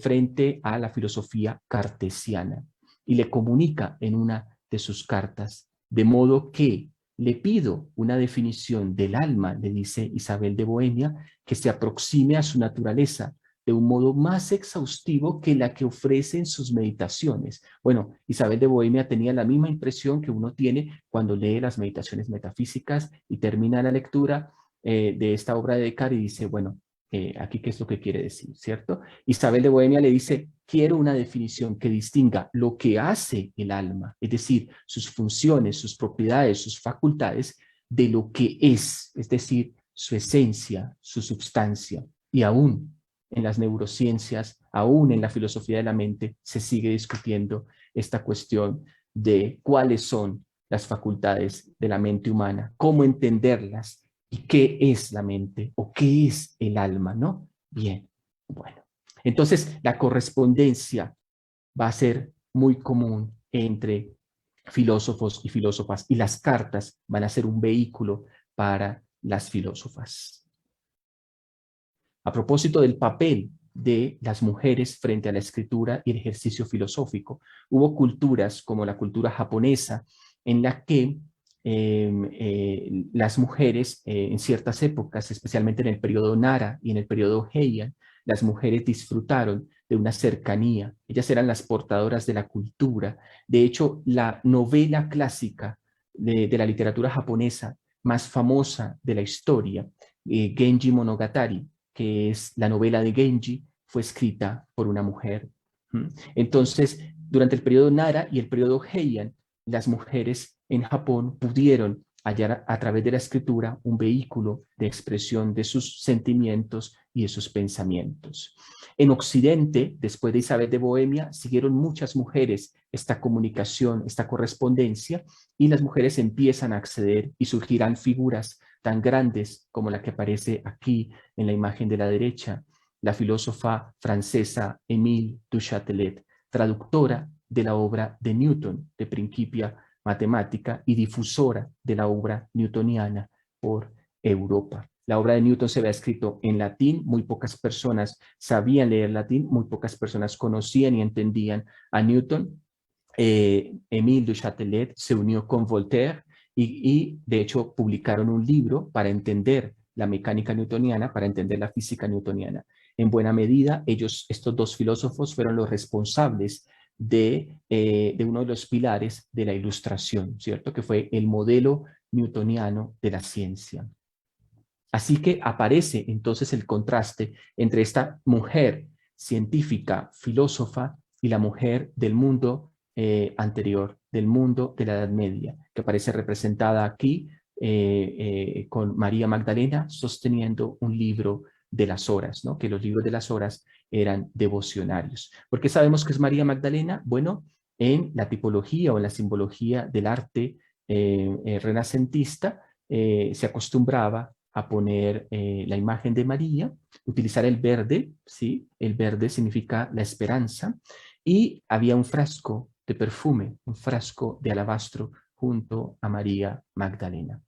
frente a la filosofía cartesiana, y le comunica en una de sus cartas, de modo que le pido una definición del alma, le dice Isabel de Bohemia, que se aproxime a su naturaleza de un modo más exhaustivo que la que ofrece en sus meditaciones. Bueno, Isabel de Bohemia tenía la misma impresión que uno tiene cuando lee las meditaciones metafísicas y termina la lectura de esta obra de Descartes y dice, bueno, aquí qué es lo que quiere decir, ¿cierto? Isabel de Bohemia le dice, quiero una definición que distinga lo que hace el alma, es decir, sus funciones, sus propiedades, sus facultades, de lo que es decir, su esencia, su substancia. Y aún en las neurociencias, aún en la filosofía de la mente, se sigue discutiendo esta cuestión de cuáles son las facultades de la mente humana, cómo entenderlas y qué es la mente o qué es el alma, ¿no? Bien, bueno. Entonces, la correspondencia va a ser muy común entre filósofos y filósofas, y las cartas van a ser un vehículo para las filósofas. A propósito del papel de las mujeres frente a la escritura y el ejercicio filosófico, hubo culturas como la cultura japonesa en la que las mujeres en ciertas épocas, especialmente en el periodo Nara y en el periodo Heian, las mujeres disfrutaron de una cercanía. Ellas eran las portadoras de la cultura. De hecho, la novela clásica de la literatura japonesa más famosa de la historia, Genji Monogatari, que es la novela de Genji, fue escrita por una mujer. Entonces, durante el periodo Nara y el periodo Heian, las mujeres en Japón pudieron hallar a través de la escritura un vehículo de expresión de sus sentimientos y de sus pensamientos. En Occidente, después de Isabel de Bohemia, siguieron muchas mujeres esta comunicación, esta correspondencia, y las mujeres empiezan a acceder y surgirán figuras tan grandes como la que aparece aquí en la imagen de la derecha, la filósofa francesa Émile du Châtelet, traductora de la obra de Newton, de Principia Mathematica, y difusora de la obra newtoniana por Europa. La obra de Newton se había escrito en latín, muy pocas personas sabían leer latín, muy pocas personas conocían y entendían a Newton. Émile du Châtelet se unió con Voltaire y de hecho publicaron un libro para entender la mecánica newtoniana, para entender la física newtoniana. En buena medida, estos dos filósofos fueron los responsables de uno de los pilares de la Ilustración, ¿cierto? Que fue el modelo newtoniano de la ciencia. Así que aparece entonces el contraste entre esta mujer científica, filósofa, y la mujer del mundo anterior, del mundo de la Edad Media, que aparece representada aquí con María Magdalena sosteniendo un libro de las horas, ¿no? Que los libros de las horas eran devocionarios. ¿Por qué sabemos que es María Magdalena? Bueno, en la tipología o en la simbología del arte renacentista, se acostumbraba a poner la imagen de María, utilizar el verde, ¿sí? El verde significa la esperanza, y había un frasco de perfume, un frasco de alabastro junto a María Magdalena.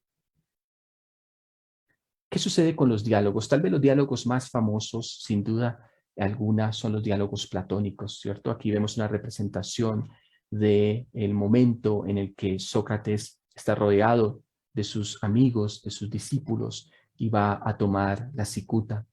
¿Qué sucede con los diálogos? Tal vez los diálogos más famosos, sin duda alguna, son los diálogos platónicos, ¿cierto? Aquí vemos una representación del momento en el que Sócrates está rodeado de sus amigos, de sus discípulos, y va a tomar la cicuta.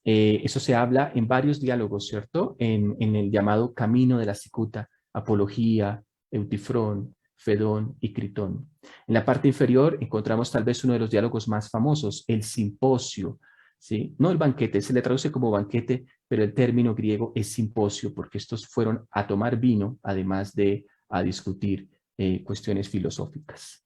Eso se habla en varios diálogos, ¿cierto? En el llamado Camino de la Cicuta, Apología, Eutifrón, Fedón y Critón. En la parte inferior encontramos tal vez uno de los diálogos más famosos, el simposio, ¿sí? No el banquete, se le traduce como banquete, pero el término griego es simposio, porque estos fueron a tomar vino, además de a discutir cuestiones filosóficas.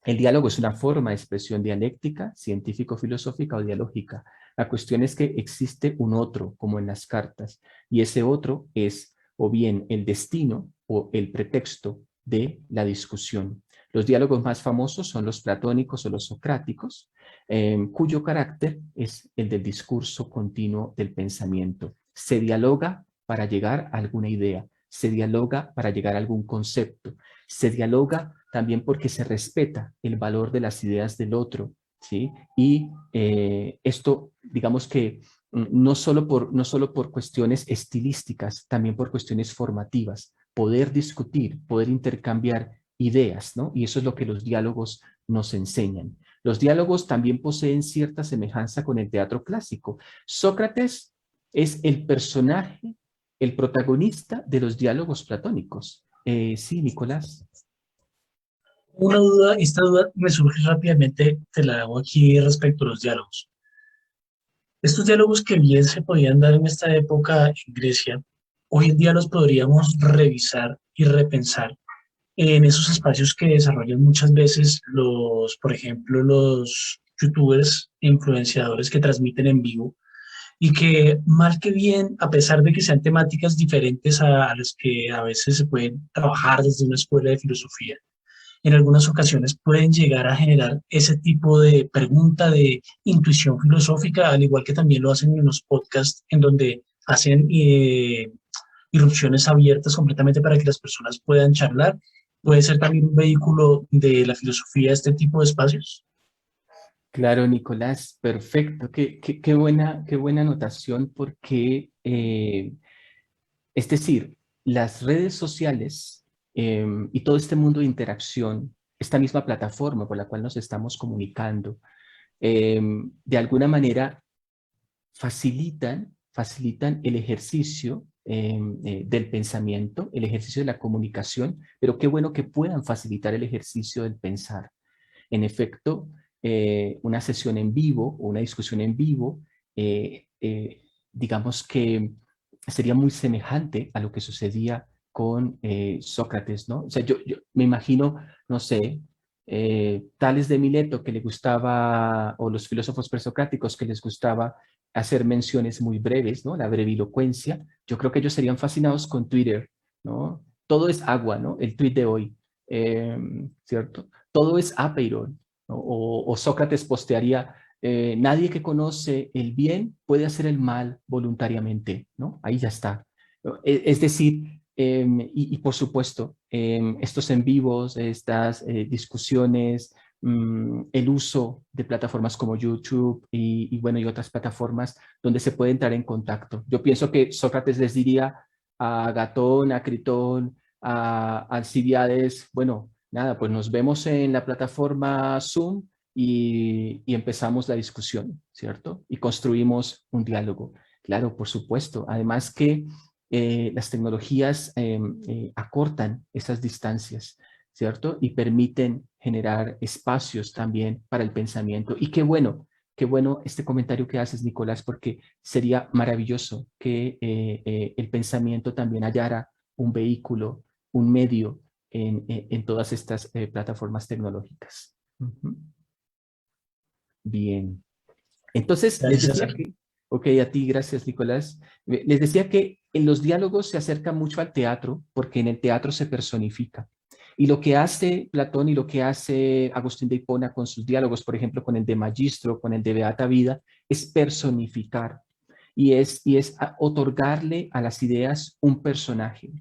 El diálogo es una forma de expresión dialéctica, científico-filosófica o dialógica. La cuestión es que existe un otro, como en las cartas, y ese otro es o bien el destino o el pretexto de la discusión. Los diálogos más famosos son los platónicos o los socráticos, cuyo carácter es el del discurso continuo del pensamiento. Se dialoga para llegar a alguna idea, se dialoga para llegar a algún concepto, se dialoga también porque se respeta el valor de las ideas del otro, ¿sí? Y esto, digamos que no solo por cuestiones estilísticas, también por cuestiones formativas, poder discutir, poder intercambiar ideas, ¿no? Y eso es lo que los diálogos nos enseñan. Los diálogos también poseen cierta semejanza con el teatro clásico. Sócrates es el personaje, el protagonista de los diálogos platónicos. Sí, Nicolás. Una duda, esta duda me surge rápidamente, te la hago aquí respecto a los diálogos. Estos diálogos que bien se podían dar en esta época en Grecia, hoy en día los podríamos revisar y repensar en esos espacios que desarrollan muchas veces los, por ejemplo, los youtubers, influenciadores que transmiten en vivo y que mal que bien, a pesar de que sean temáticas diferentes a las que a veces se pueden trabajar desde una escuela de filosofía, en algunas ocasiones pueden llegar a generar ese tipo de pregunta de intuición filosófica, al igual que también lo hacen en los podcasts en donde hacen irrupciones abiertas completamente para que las personas puedan charlar. Puede ser también un vehículo de la filosofía este tipo de espacios. Claro, Nicolás, perfecto. Qué buena anotación porque, es decir, las redes sociales y todo este mundo de interacción, esta misma plataforma por la cual nos estamos comunicando, de alguna manera facilitan el ejercicio del pensamiento, el ejercicio de la comunicación, pero qué bueno que puedan facilitar el ejercicio del pensar. En efecto, una sesión en vivo o una discusión en vivo, digamos que sería muy semejante a lo que sucedía con Sócrates, ¿no? O sea, yo me imagino, no sé, Tales de Mileto que le gustaba, o los filósofos presocráticos que les gustaba hacer menciones muy breves, ¿no? La brevilocuencia. Yo creo que ellos serían fascinados con Twitter, ¿no? Todo es agua, ¿no? El tweet de hoy, ¿cierto? Todo es apeiron, ¿no? O Sócrates postearía, nadie que conoce el bien puede hacer el mal voluntariamente, ¿no? Ahí ya está. Es decir, y por supuesto, estos en vivos, estas discusiones, el uso de plataformas como YouTube bueno, y otras plataformas donde se puede entrar en contacto. Yo pienso que Sócrates les diría a Gatón, a Critón, a Alcibiades, bueno, nada, pues nos vemos en la plataforma Zoom y empezamos la discusión, ¿cierto? Y construimos un diálogo. Claro, por supuesto. Además que las tecnologías acortan esas distancias, ¿cierto? Y permiten generar espacios también para el pensamiento. Y qué bueno este comentario que haces, Nicolás, porque sería maravilloso que el pensamiento también hallara un vehículo, un medio en todas estas plataformas tecnológicas. Uh-huh. Bien. Entonces, les Gracias, decía César. que, ok, a ti, gracias, Nicolás. Les decía que en los diálogos se acerca mucho al teatro, porque en el teatro se personifica. Y lo que hace Platón y lo que hace Agustín de Hipona con sus diálogos, por ejemplo, con el de Magistro, con el de Beata Vida, es personificar y es otorgarle a las ideas un personaje.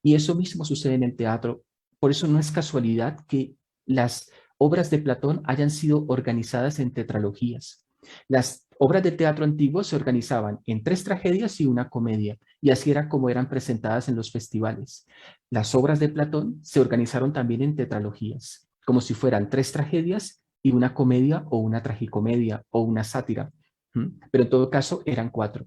Y eso mismo sucede en el teatro. Por eso no es casualidad que las obras de Platón hayan sido organizadas en tetralogías. Las obras de teatro antiguo se organizaban en 3 tragedias y una comedia, y así era como eran presentadas en los festivales. Las obras de Platón se organizaron también en tetralogías, como si fueran 3 tragedias y una comedia o una tragicomedia o una sátira. Pero en todo caso eran 4.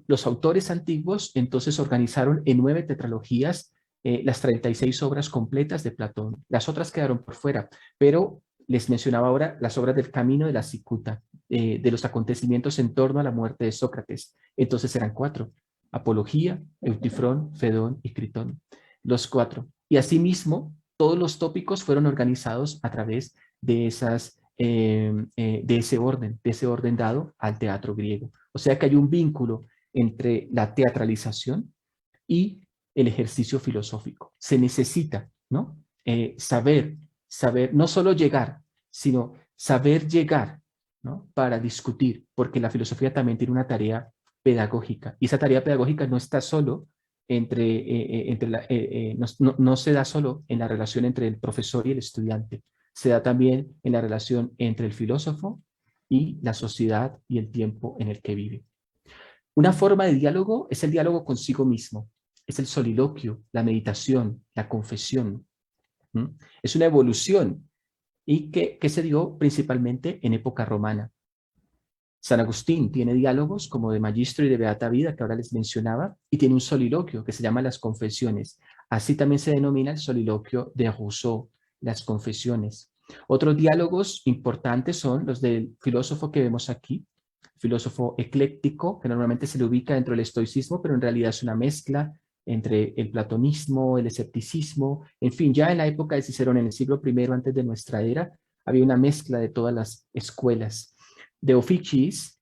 Los autores antiguos entonces organizaron en 9 tetralogías las 36 obras completas de Platón. Las otras quedaron por fuera, pero les mencionaba ahora las obras del Camino de la Cicuta, de los acontecimientos en torno a la muerte de Sócrates. Entonces eran 4: Apología, Eutifrón, Fedón y Critón. Los 4. Y asimismo, todos los tópicos fueron organizados a través de de ese orden dado al teatro griego. O sea que hay un vínculo entre la teatralización y el ejercicio filosófico. Se necesita, ¿no? Saber, no solo llegar, sino saber llegar, ¿no? Para discutir, porque la filosofía también tiene una tarea pedagógica. Y esa tarea pedagógica no está solo no se da solo en la relación entre el profesor y el estudiante, se da también en la relación entre el filósofo y la sociedad y el tiempo en el que vive. Una forma de diálogo es el diálogo consigo mismo, es el soliloquio, la meditación, la confesión. Es una evolución y que se dio principalmente en época romana. San Agustín tiene diálogos como de Magistro y de Beata Vida, que ahora les mencionaba, y tiene un soliloquio que se llama Las Confesiones. Así también se denomina el soliloquio de Rousseau, Las Confesiones. Otros diálogos importantes son los del filósofo que vemos aquí, filósofo ecléctico, que normalmente se le ubica dentro del estoicismo, pero en realidad es una mezcla entre el platonismo, el escepticismo, en fin, ya en la época de Cicerón, en el siglo I antes de nuestra era, había una mezcla de todas las escuelas. De Officiis,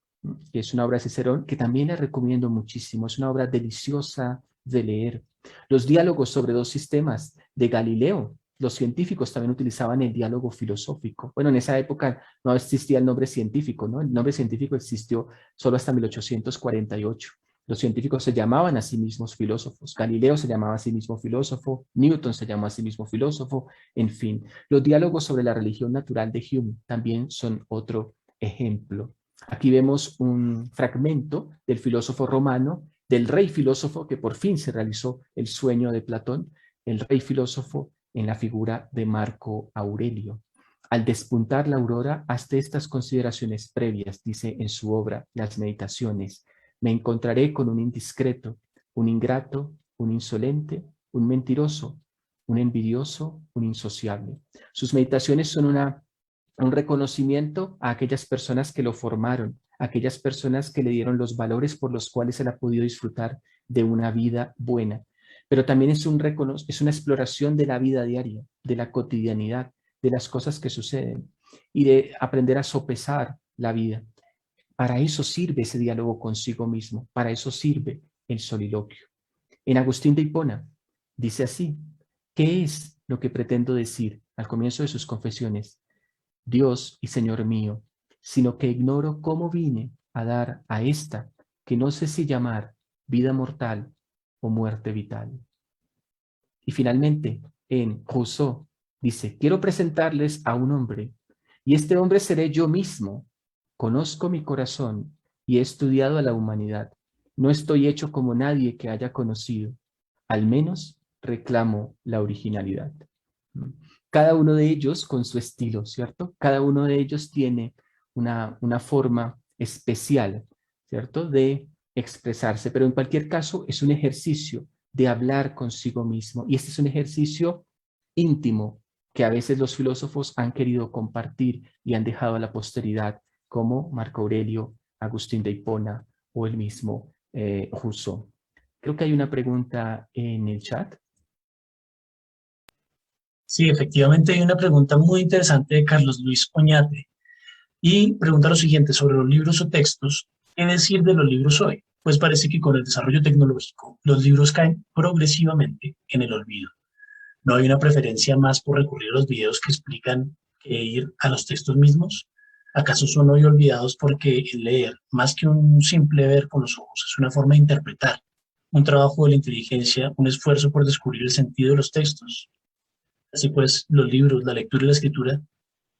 que es una obra de Cicerón, que también la recomiendo muchísimo, es una obra deliciosa de leer. Los diálogos sobre 2 sistemas de Galileo, los científicos también utilizaban el diálogo filosófico. Bueno, en esa época no existía el nombre científico, ¿no? El nombre científico existió solo hasta 1848. Los científicos se llamaban a sí mismos filósofos. Galileo se llamaba a sí mismo filósofo, Newton se llamó a sí mismo filósofo, en fin. Los diálogos sobre la religión natural de Hume también son otro ejemplo. Aquí vemos un fragmento del filósofo romano, del rey filósofo, que por fin se realizó el sueño de Platón, el rey filósofo en la figura de Marco Aurelio. Al despuntar la aurora, hasta estas consideraciones previas, dice en su obra Las Meditaciones: me encontraré con un indiscreto, un ingrato, un insolente, un mentiroso, un envidioso, un insociable. Sus meditaciones son un reconocimiento a aquellas personas que lo formaron, a aquellas personas que le dieron los valores por los cuales él ha podido disfrutar de una vida buena. Pero también es una exploración de la vida diaria, de la cotidianidad, de las cosas que suceden y de aprender a sopesar la vida. Para eso sirve ese diálogo consigo mismo, para eso sirve el soliloquio. En Agustín de Hipona dice así: ¿qué es lo que pretendo decir al comienzo de sus confesiones? Dios y Señor mío, sino que ignoro cómo vine a dar a esta, que no sé si llamar vida mortal o muerte vital. Y finalmente, en Rousseau, dice: quiero presentarles a un hombre, y este hombre seré yo mismo. Conozco mi corazón y he estudiado a la humanidad. No estoy hecho como nadie que haya conocido. Al menos reclamo la originalidad. Cada uno de ellos con su estilo, ¿cierto? Cada uno de ellos tiene una forma especial, ¿cierto? De expresarse, pero en cualquier caso es un ejercicio de hablar consigo mismo. Y este es un ejercicio íntimo que a veces los filósofos han querido compartir y han dejado a la posteridad, como Marco Aurelio, Agustín de Hipona o el mismo Rousseau. Creo que hay una pregunta en el chat. Sí, efectivamente hay una pregunta muy interesante de Carlos Luis Oñate y pregunta lo siguiente sobre los libros o textos. ¿Qué decir de los libros hoy? Pues parece que con el desarrollo tecnológico los libros caen progresivamente en el olvido. ¿No hay una preferencia más por recurrir a los videos que explican que ir a los textos mismos? ¿Acaso son hoy olvidados porque el leer, más que un simple ver con los ojos, es una forma de interpretar, un trabajo de la inteligencia, un esfuerzo por descubrir el sentido de los textos? Así pues, los libros, la lectura y la escritura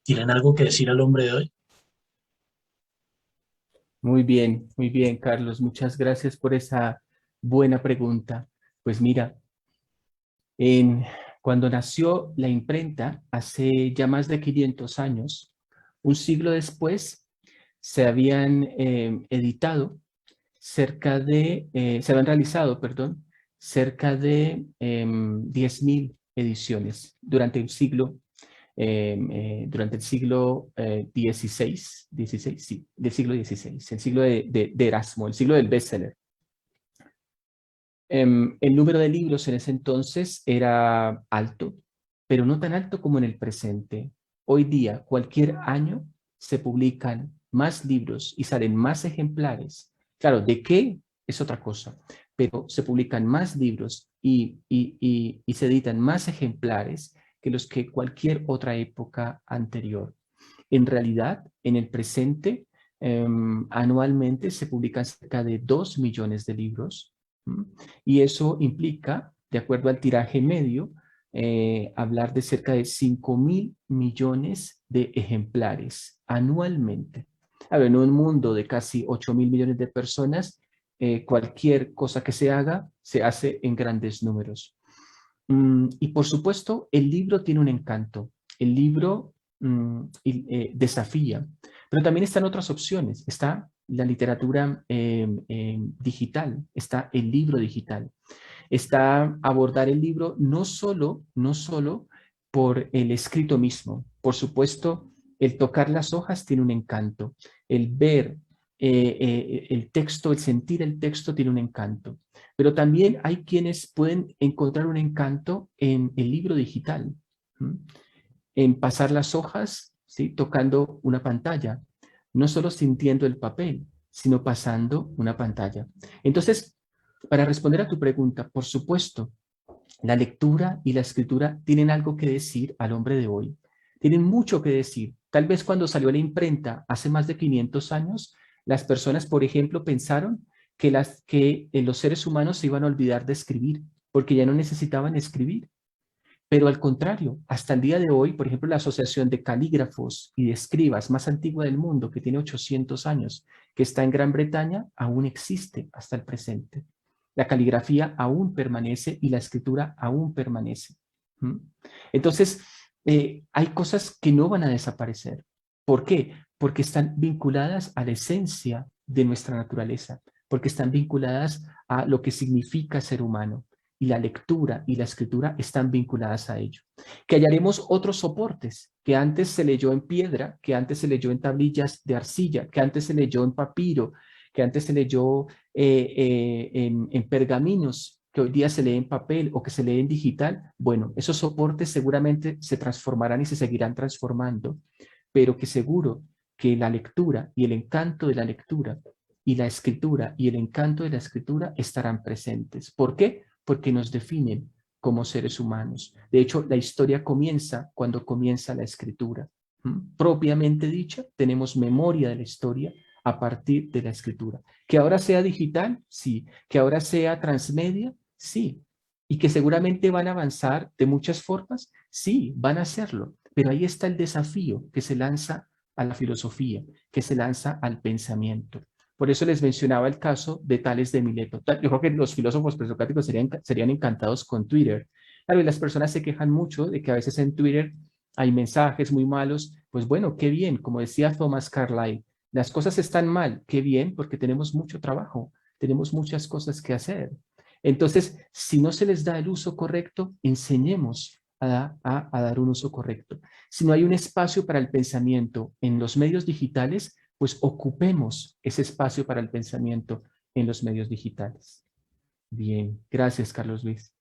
tienen algo que decir al hombre de hoy. muy bien, Carlos. Muchas gracias por esa buena pregunta. Pues mira, en, cuando nació la imprenta, hace ya más de 500 años, un siglo después, se habían editado se habían realizado, perdón, cerca de 10.000 ediciones durante el siglo XVI, sí, del siglo XVI, el siglo de Erasmo, el siglo del bestseller. El número de libros en ese entonces era alto, pero no tan alto como en el presente. Hoy día, cualquier año, se publican más libros y salen más ejemplares. Claro, ¿de qué? Es otra cosa, pero se publican más libros y se editan más ejemplares que los que cualquier otra época anterior. En realidad, en el presente, anualmente se publican cerca de 2 millones de libros. Y eso implica, de acuerdo al tiraje medio, hablar de cerca de 5.000 millones de ejemplares anualmente. A ver, en un mundo de casi 8.000 millones de personas, cualquier cosa que se haga se hace en grandes números. Y por supuesto, el libro tiene un encanto. El libro desafía, pero también están otras opciones. Está la literatura digital, está el libro digital, está abordar el libro no solo por el escrito mismo. Por supuesto, el tocar las hojas tiene un encanto, el ver el texto, el sentir el texto tiene un encanto, pero también hay quienes pueden encontrar un encanto en el libro digital, en pasar las hojas, ¿sí? Tocando una pantalla, no solo sintiendo el papel, sino pasando una pantalla. Entonces, para responder a tu pregunta, por supuesto, la lectura y la escritura tienen algo que decir al hombre de hoy. Tienen mucho que decir. Tal vez cuando salió la imprenta hace más de 500 años, las personas, por ejemplo, pensaron que los seres humanos se iban a olvidar de escribir, porque ya no necesitaban escribir. Pero al contrario, hasta el día de hoy, por ejemplo, la Asociación de Calígrafos y de Escribas más antigua del mundo, que tiene 800 años, que está en Gran Bretaña, aún existe hasta el presente. La caligrafía aún permanece y la escritura aún permanece. Entonces, hay cosas que no van a desaparecer. ¿Por qué? Porque están vinculadas a la esencia de nuestra naturaleza, porque están vinculadas a lo que significa ser humano. Y la lectura y la escritura están vinculadas a ello. Que hallaremos otros soportes, que antes se leyó en piedra, que antes se leyó en tablillas de arcilla, que antes se leyó en papiro, que antes se leyó en pergaminos, que hoy día se lee en papel o que se lee en digital. Bueno, esos soportes seguramente se transformarán y se seguirán transformando, pero que seguro que la lectura y el encanto de la lectura y la escritura y el encanto de la escritura estarán presentes. ¿Por qué? Porque nos definen como seres humanos. De hecho, la historia comienza cuando comienza la escritura. Propiamente dicha, tenemos memoria de la historia a partir de la escritura. Que ahora sea digital, sí. Que ahora sea transmedia, sí. Y que seguramente van a avanzar de muchas formas, sí, van a hacerlo. Pero ahí está el desafío que se lanza a la filosofía, que se lanza al pensamiento. Por eso les mencionaba el caso de Tales de Mileto. Yo creo que los filósofos presocráticos serían encantados con Twitter. Claro, y las personas se quejan mucho de que a veces en Twitter hay mensajes muy malos. Pues bueno, qué bien, como decía Thomas Carlyle, las cosas están mal, qué bien, porque tenemos mucho trabajo, tenemos muchas cosas que hacer. Entonces, si no se les da el uso correcto, enseñemos a dar un uso correcto. Si no hay un espacio para el pensamiento en los medios digitales, pues ocupemos ese espacio para el pensamiento en los medios digitales. Bien, gracias, Carlos Luis.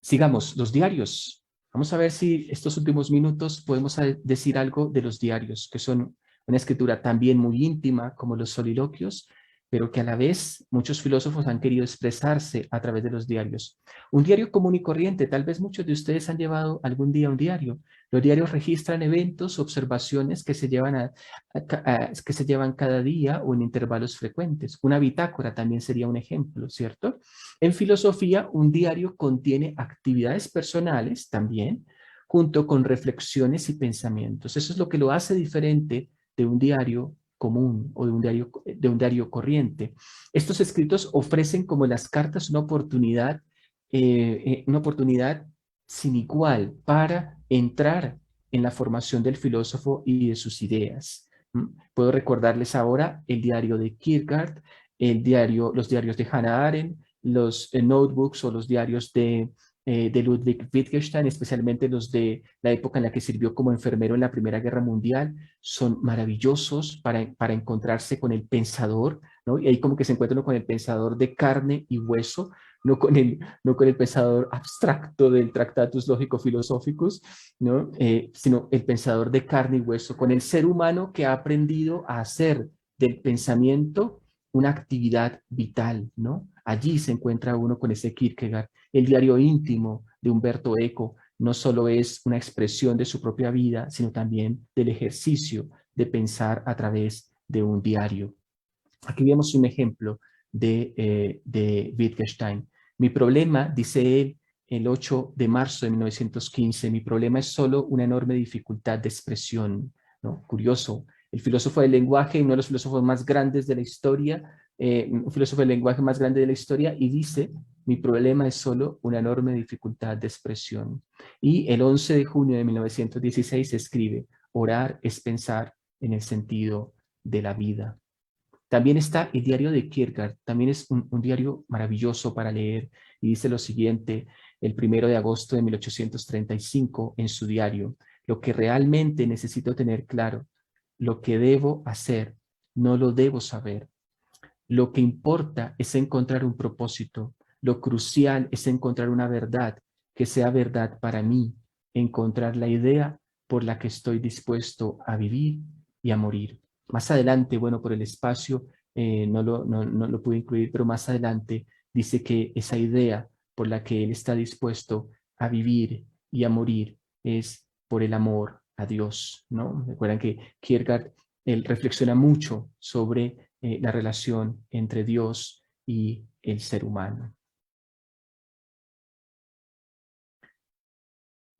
Sigamos, los diarios. Vamos a ver si estos últimos minutos podemos decir algo de los diarios, que son una escritura también muy íntima, como los soliloquios, pero que a la vez muchos filósofos han querido expresarse a través de los diarios. Un diario común y corriente, tal vez muchos de ustedes han llevado algún día un diario. Los diarios registran eventos, observaciones que se llevan cada día o en intervalos frecuentes. Una bitácora también sería un ejemplo, ¿cierto? En filosofía, un diario contiene actividades personales también, junto con reflexiones y pensamientos. Eso es lo que lo hace diferente de un diario común o de un diario corriente. Estos escritos ofrecen como las cartas una oportunidad sin igual para entrar en la formación del filósofo y de sus ideas. Puedo recordarles ahora el diario de Kierkegaard, los diarios de Hannah Arendt, los notebooks o los diarios de Ludwig Wittgenstein, especialmente los de la época en la que sirvió como enfermero en la Primera Guerra Mundial, son maravillosos para encontrarse con el pensador, ¿no? Y ahí como que se encuentra uno con el pensador de carne y hueso, no con el pensador abstracto del Tractatus Lógico-Filosóficos, ¿no? Sino el pensador de carne y hueso, con el ser humano que ha aprendido a hacer del pensamiento una actividad vital, ¿no? Allí se encuentra uno con ese Kierkegaard. El diario íntimo de Umberto Eco no solo es una expresión de su propia vida, sino también del ejercicio de pensar a través de un diario. Aquí vemos un ejemplo de Wittgenstein. Mi problema, dice él, el 8 de marzo de 1915, mi problema es solo una enorme dificultad de expresión, ¿no? Curioso. El filósofo del lenguaje, uno de los filósofos más grandes de la historia, un filósofo del lenguaje más grande de la historia, y dice, mi problema es solo una enorme dificultad de expresión. Y el 11 de junio de 1916 escribe, orar es pensar en el sentido de la vida. También está el diario de Kierkegaard, también es un diario maravilloso para leer, y dice lo siguiente, el 1 de agosto de 1835 en su diario, lo que realmente necesito tener claro, lo que debo hacer, no lo debo saber. Lo que importa es encontrar un propósito, lo crucial es encontrar una verdad que sea verdad para mí, encontrar la idea por la que estoy dispuesto a vivir y a morir. Más adelante, bueno, por el espacio no lo pude incluir, pero más adelante dice que esa idea por la que él está dispuesto a vivir y a morir es por el amor a Dios, ¿no? Recuerdan que Kierkegaard, él reflexiona mucho sobre la relación entre Dios y el ser humano.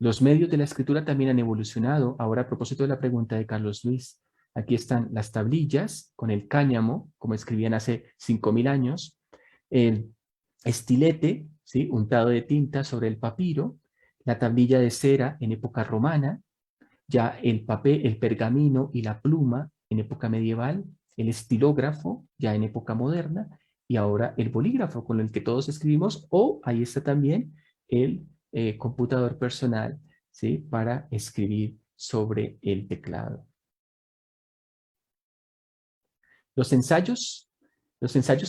Los medios de la escritura también han evolucionado. Ahora, a propósito de la pregunta de Carlos Luis, aquí están las tablillas con el cáñamo, como escribían hace 5000 años, el estilete, ¿sí?, untado de tinta sobre el papiro, la tablilla de cera en época romana, ya el papel, el pergamino y la pluma en época medieval, el estilógrafo ya en época moderna, y ahora el bolígrafo con el que todos escribimos, o ahí está también el computador personal, ¿sí?, para escribir sobre el teclado. Los ensayos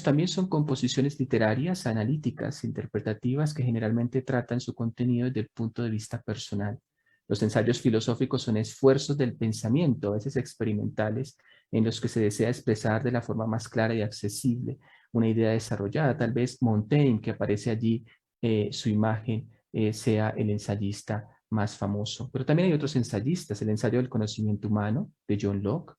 también son composiciones literarias, analíticas, interpretativas, que generalmente tratan su contenido desde el punto de vista personal. Los ensayos filosóficos son esfuerzos del pensamiento, a veces experimentales, en los que se desea expresar de la forma más clara y accesible una idea desarrollada. Tal vez Montaigne, que aparece allí, su imagen, sea el ensayista más famoso. Pero también hay otros ensayistas, el ensayo del conocimiento humano de John Locke,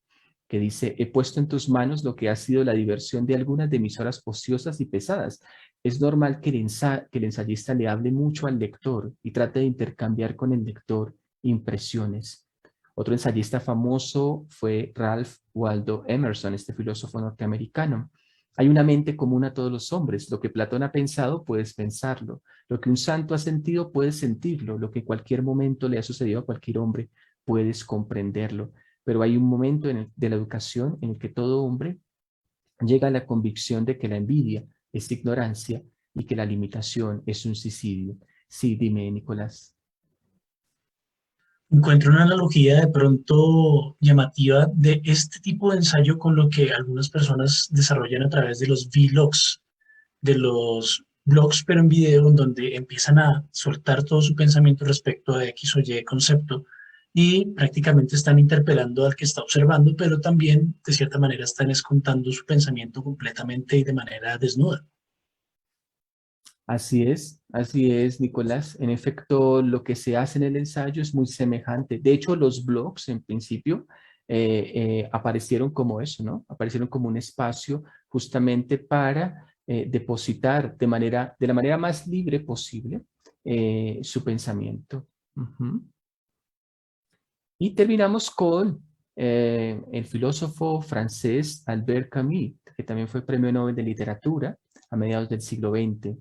que dice, he puesto en tus manos lo que ha sido la diversión de algunas de mis horas ociosas y pesadas. Es normal que el ensayista le hable mucho al lector y trate de intercambiar con el lector impresiones. Otro ensayista famoso fue Ralph Waldo Emerson, este filósofo norteamericano. Hay una mente común a todos los hombres. Lo que Platón ha pensado, puedes pensarlo. Lo que un santo ha sentido, puedes sentirlo. Lo que en cualquier momento le ha sucedido a cualquier hombre, puedes comprenderlo. Pero hay un momento de la educación en el que todo hombre llega a la convicción de que la envidia es ignorancia y que la limitación es un suicidio. Sí, dime, Nicolás. Encuentro una analogía de pronto llamativa de este tipo de ensayo con lo que algunas personas desarrollan a través de los vlogs, de los blogs pero en video, en donde empiezan a soltar todo su pensamiento respecto a X o Y concepto y prácticamente están interpelando al que está observando, pero también de cierta manera están contando su pensamiento completamente y de manera desnuda. Así es, Nicolás. En efecto, lo que se hace en el ensayo es muy semejante. De hecho, los blogs en principio aparecieron como eso, ¿no? Aparecieron como un espacio justamente para depositar de la manera más libre posible su pensamiento. Ujú. Y terminamos con el filósofo francés Albert Camus, que también fue Premio Nobel de Literatura a mediados del siglo XX.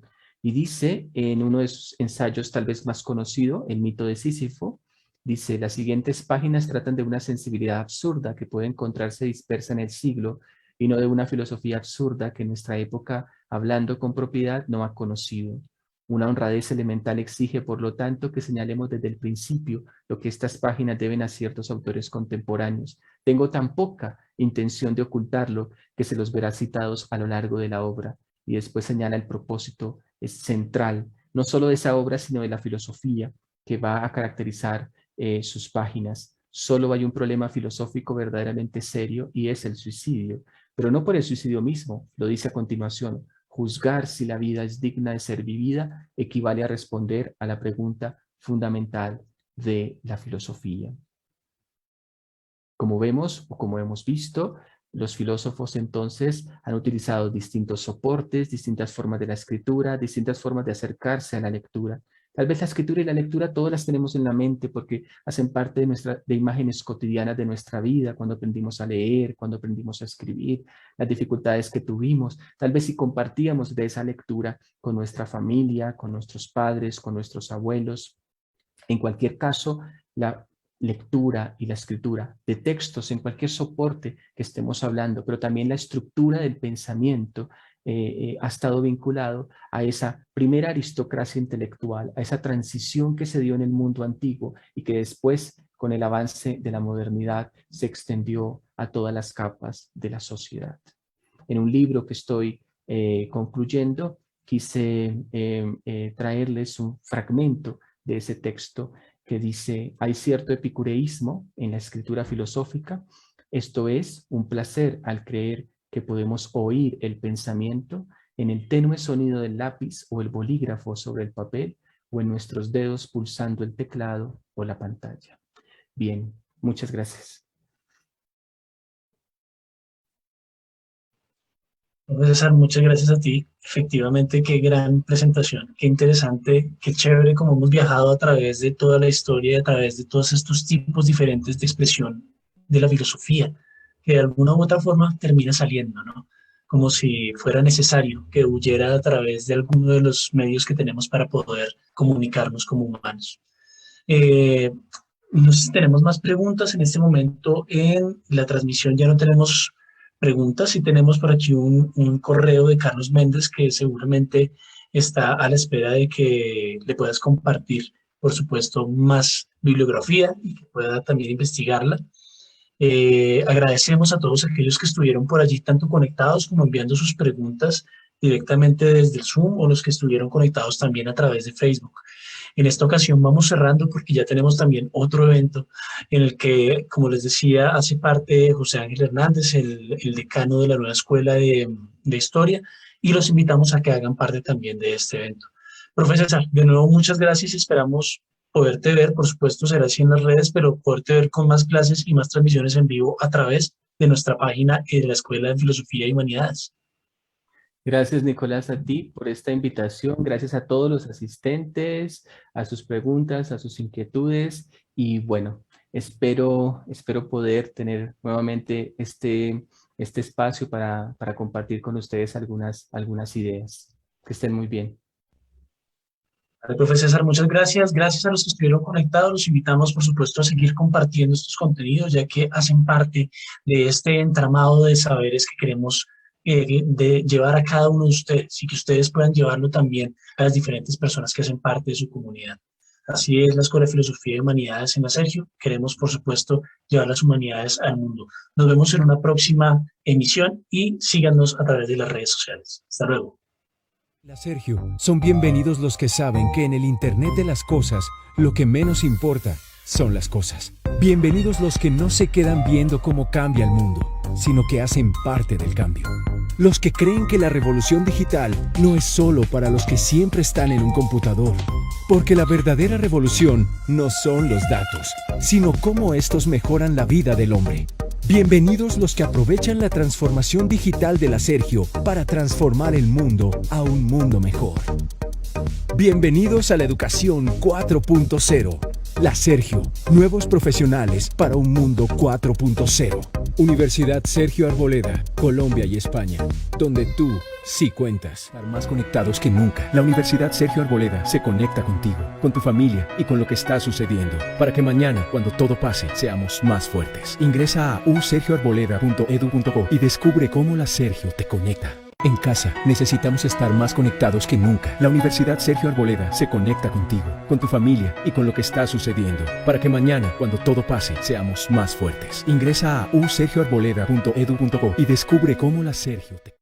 Y dice en uno de sus ensayos tal vez más conocido, El mito de Sísifo, dice: las siguientes páginas tratan de una sensibilidad absurda que puede encontrarse dispersa en el siglo y no de una filosofía absurda que en nuestra época, hablando con propiedad, no ha conocido. Una honradez elemental exige, por lo tanto, que señalemos desde el principio lo que estas páginas deben a ciertos autores contemporáneos. Tengo tan poca intención de ocultarlo que se los verá citados a lo largo de la obra. Y después señala el propósito central, no solo de esa obra, sino de la filosofía que va a caracterizar sus páginas. Solo hay un problema filosófico verdaderamente serio y es el suicidio, pero no por el suicidio mismo, lo dice a continuación. Juzgar si la vida es digna de ser vivida equivale a responder a la pregunta fundamental de la filosofía. Como vemos o como hemos visto, los filósofos entonces han utilizado distintos soportes, distintas formas de la escritura, distintas formas de acercarse a la lectura. Tal vez la escritura y la lectura todas las tenemos en la mente porque hacen parte de imágenes cotidianas de nuestra vida, cuando aprendimos a leer, cuando aprendimos a escribir, las dificultades que tuvimos. Tal vez si compartíamos de esa lectura con nuestra familia, con nuestros padres, con nuestros abuelos. En cualquier caso, la lectura y la escritura de textos en cualquier soporte que estemos hablando, pero también la estructura del pensamiento ha estado vinculado a esa primera aristocracia intelectual, a esa transición que se dio en el mundo antiguo y que después, con el avance de la modernidad, se extendió a todas las capas de la sociedad. En un libro que estoy concluyendo, quise traerles un fragmento de ese texto que dice: hay cierto epicureísmo en la escritura filosófica, esto es, un placer al creer que podemos oír el pensamiento en el tenue sonido del lápiz o el bolígrafo sobre el papel o en nuestros dedos pulsando el teclado o la pantalla. Bien, muchas gracias. César, muchas gracias a ti. Efectivamente, qué gran presentación, qué interesante, qué chévere como hemos viajado a través de toda la historia, a través de todos estos tipos diferentes de expresión de la filosofía, que de alguna u otra forma termina saliendo, ¿no? Como si fuera necesario que huyera a través de alguno de los medios que tenemos para poder comunicarnos como humanos. No sé si tenemos más preguntas en este momento en la transmisión. Ya no tenemos preguntas y tenemos por aquí un correo de Carlos Méndez que seguramente está a la espera de que le puedas compartir, por supuesto, más bibliografía y que pueda también investigarla. Agradecemos a todos aquellos que estuvieron por allí, tanto conectados como enviando sus preguntas directamente desde el Zoom o los que estuvieron conectados también a través de Facebook. En esta ocasión vamos cerrando porque ya tenemos también otro evento en el que, como les decía, hace parte José Ángel Hernández, el decano de la nueva escuela de historia, y los invitamos a que hagan parte también de este evento. Profe César, de nuevo muchas gracias y esperamos poderte ver, por supuesto será así en las redes, pero poderte ver con más clases y más transmisiones en vivo a través de nuestra página de la Escuela de Filosofía y Humanidades. Gracias, Nicolás, a ti por esta invitación. Gracias a todos los asistentes, a sus preguntas, a sus inquietudes. Y bueno, espero poder tener nuevamente este espacio para compartir con ustedes algunas ideas. Que estén muy bien. Profe César, muchas gracias. Gracias a los que estuvieron conectados. Los invitamos, por supuesto, a seguir compartiendo estos contenidos, ya que hacen parte de este entramado de saberes que queremos de llevar a cada uno de ustedes y que ustedes puedan llevarlo también a las diferentes personas que hacen parte de su comunidad. Así es la Escuela de Filosofía y Humanidades en la Sergio. Queremos, por supuesto, llevar las humanidades al mundo. Nos vemos en una próxima emisión y síganos a través de las redes sociales. Hasta luego. La Sergio, son bienvenidos los que saben que en el Internet de las cosas, lo que menos importa son las cosas. Bienvenidos los que no se quedan viendo cómo cambia el mundo, sino que hacen parte del cambio. Los que creen que la revolución digital no es solo para los que siempre están en un computador, porque la verdadera revolución no son los datos, sino cómo estos mejoran la vida del hombre. Bienvenidos los que aprovechan la transformación digital de la Sergio para transformar el mundo a un mundo mejor. Bienvenidos a la educación 4.0. La Sergio, nuevos profesionales para un mundo 4.0. Universidad Sergio Arboleda, Colombia y España, donde tú sí cuentas. Estar más conectados que nunca. La Universidad Sergio Arboleda se conecta contigo, con tu familia y con lo que está sucediendo, para que mañana, cuando todo pase, seamos más fuertes. Ingresa a usergioarboleda.edu.co y descubre cómo la Sergio te conecta. En casa, necesitamos estar más conectados que nunca. La Universidad Sergio Arboleda se conecta contigo, con tu familia y con lo que está sucediendo, para que mañana, cuando todo pase, seamos más fuertes. Ingresa a usergioarboleda.edu.co y descubre cómo la Sergio te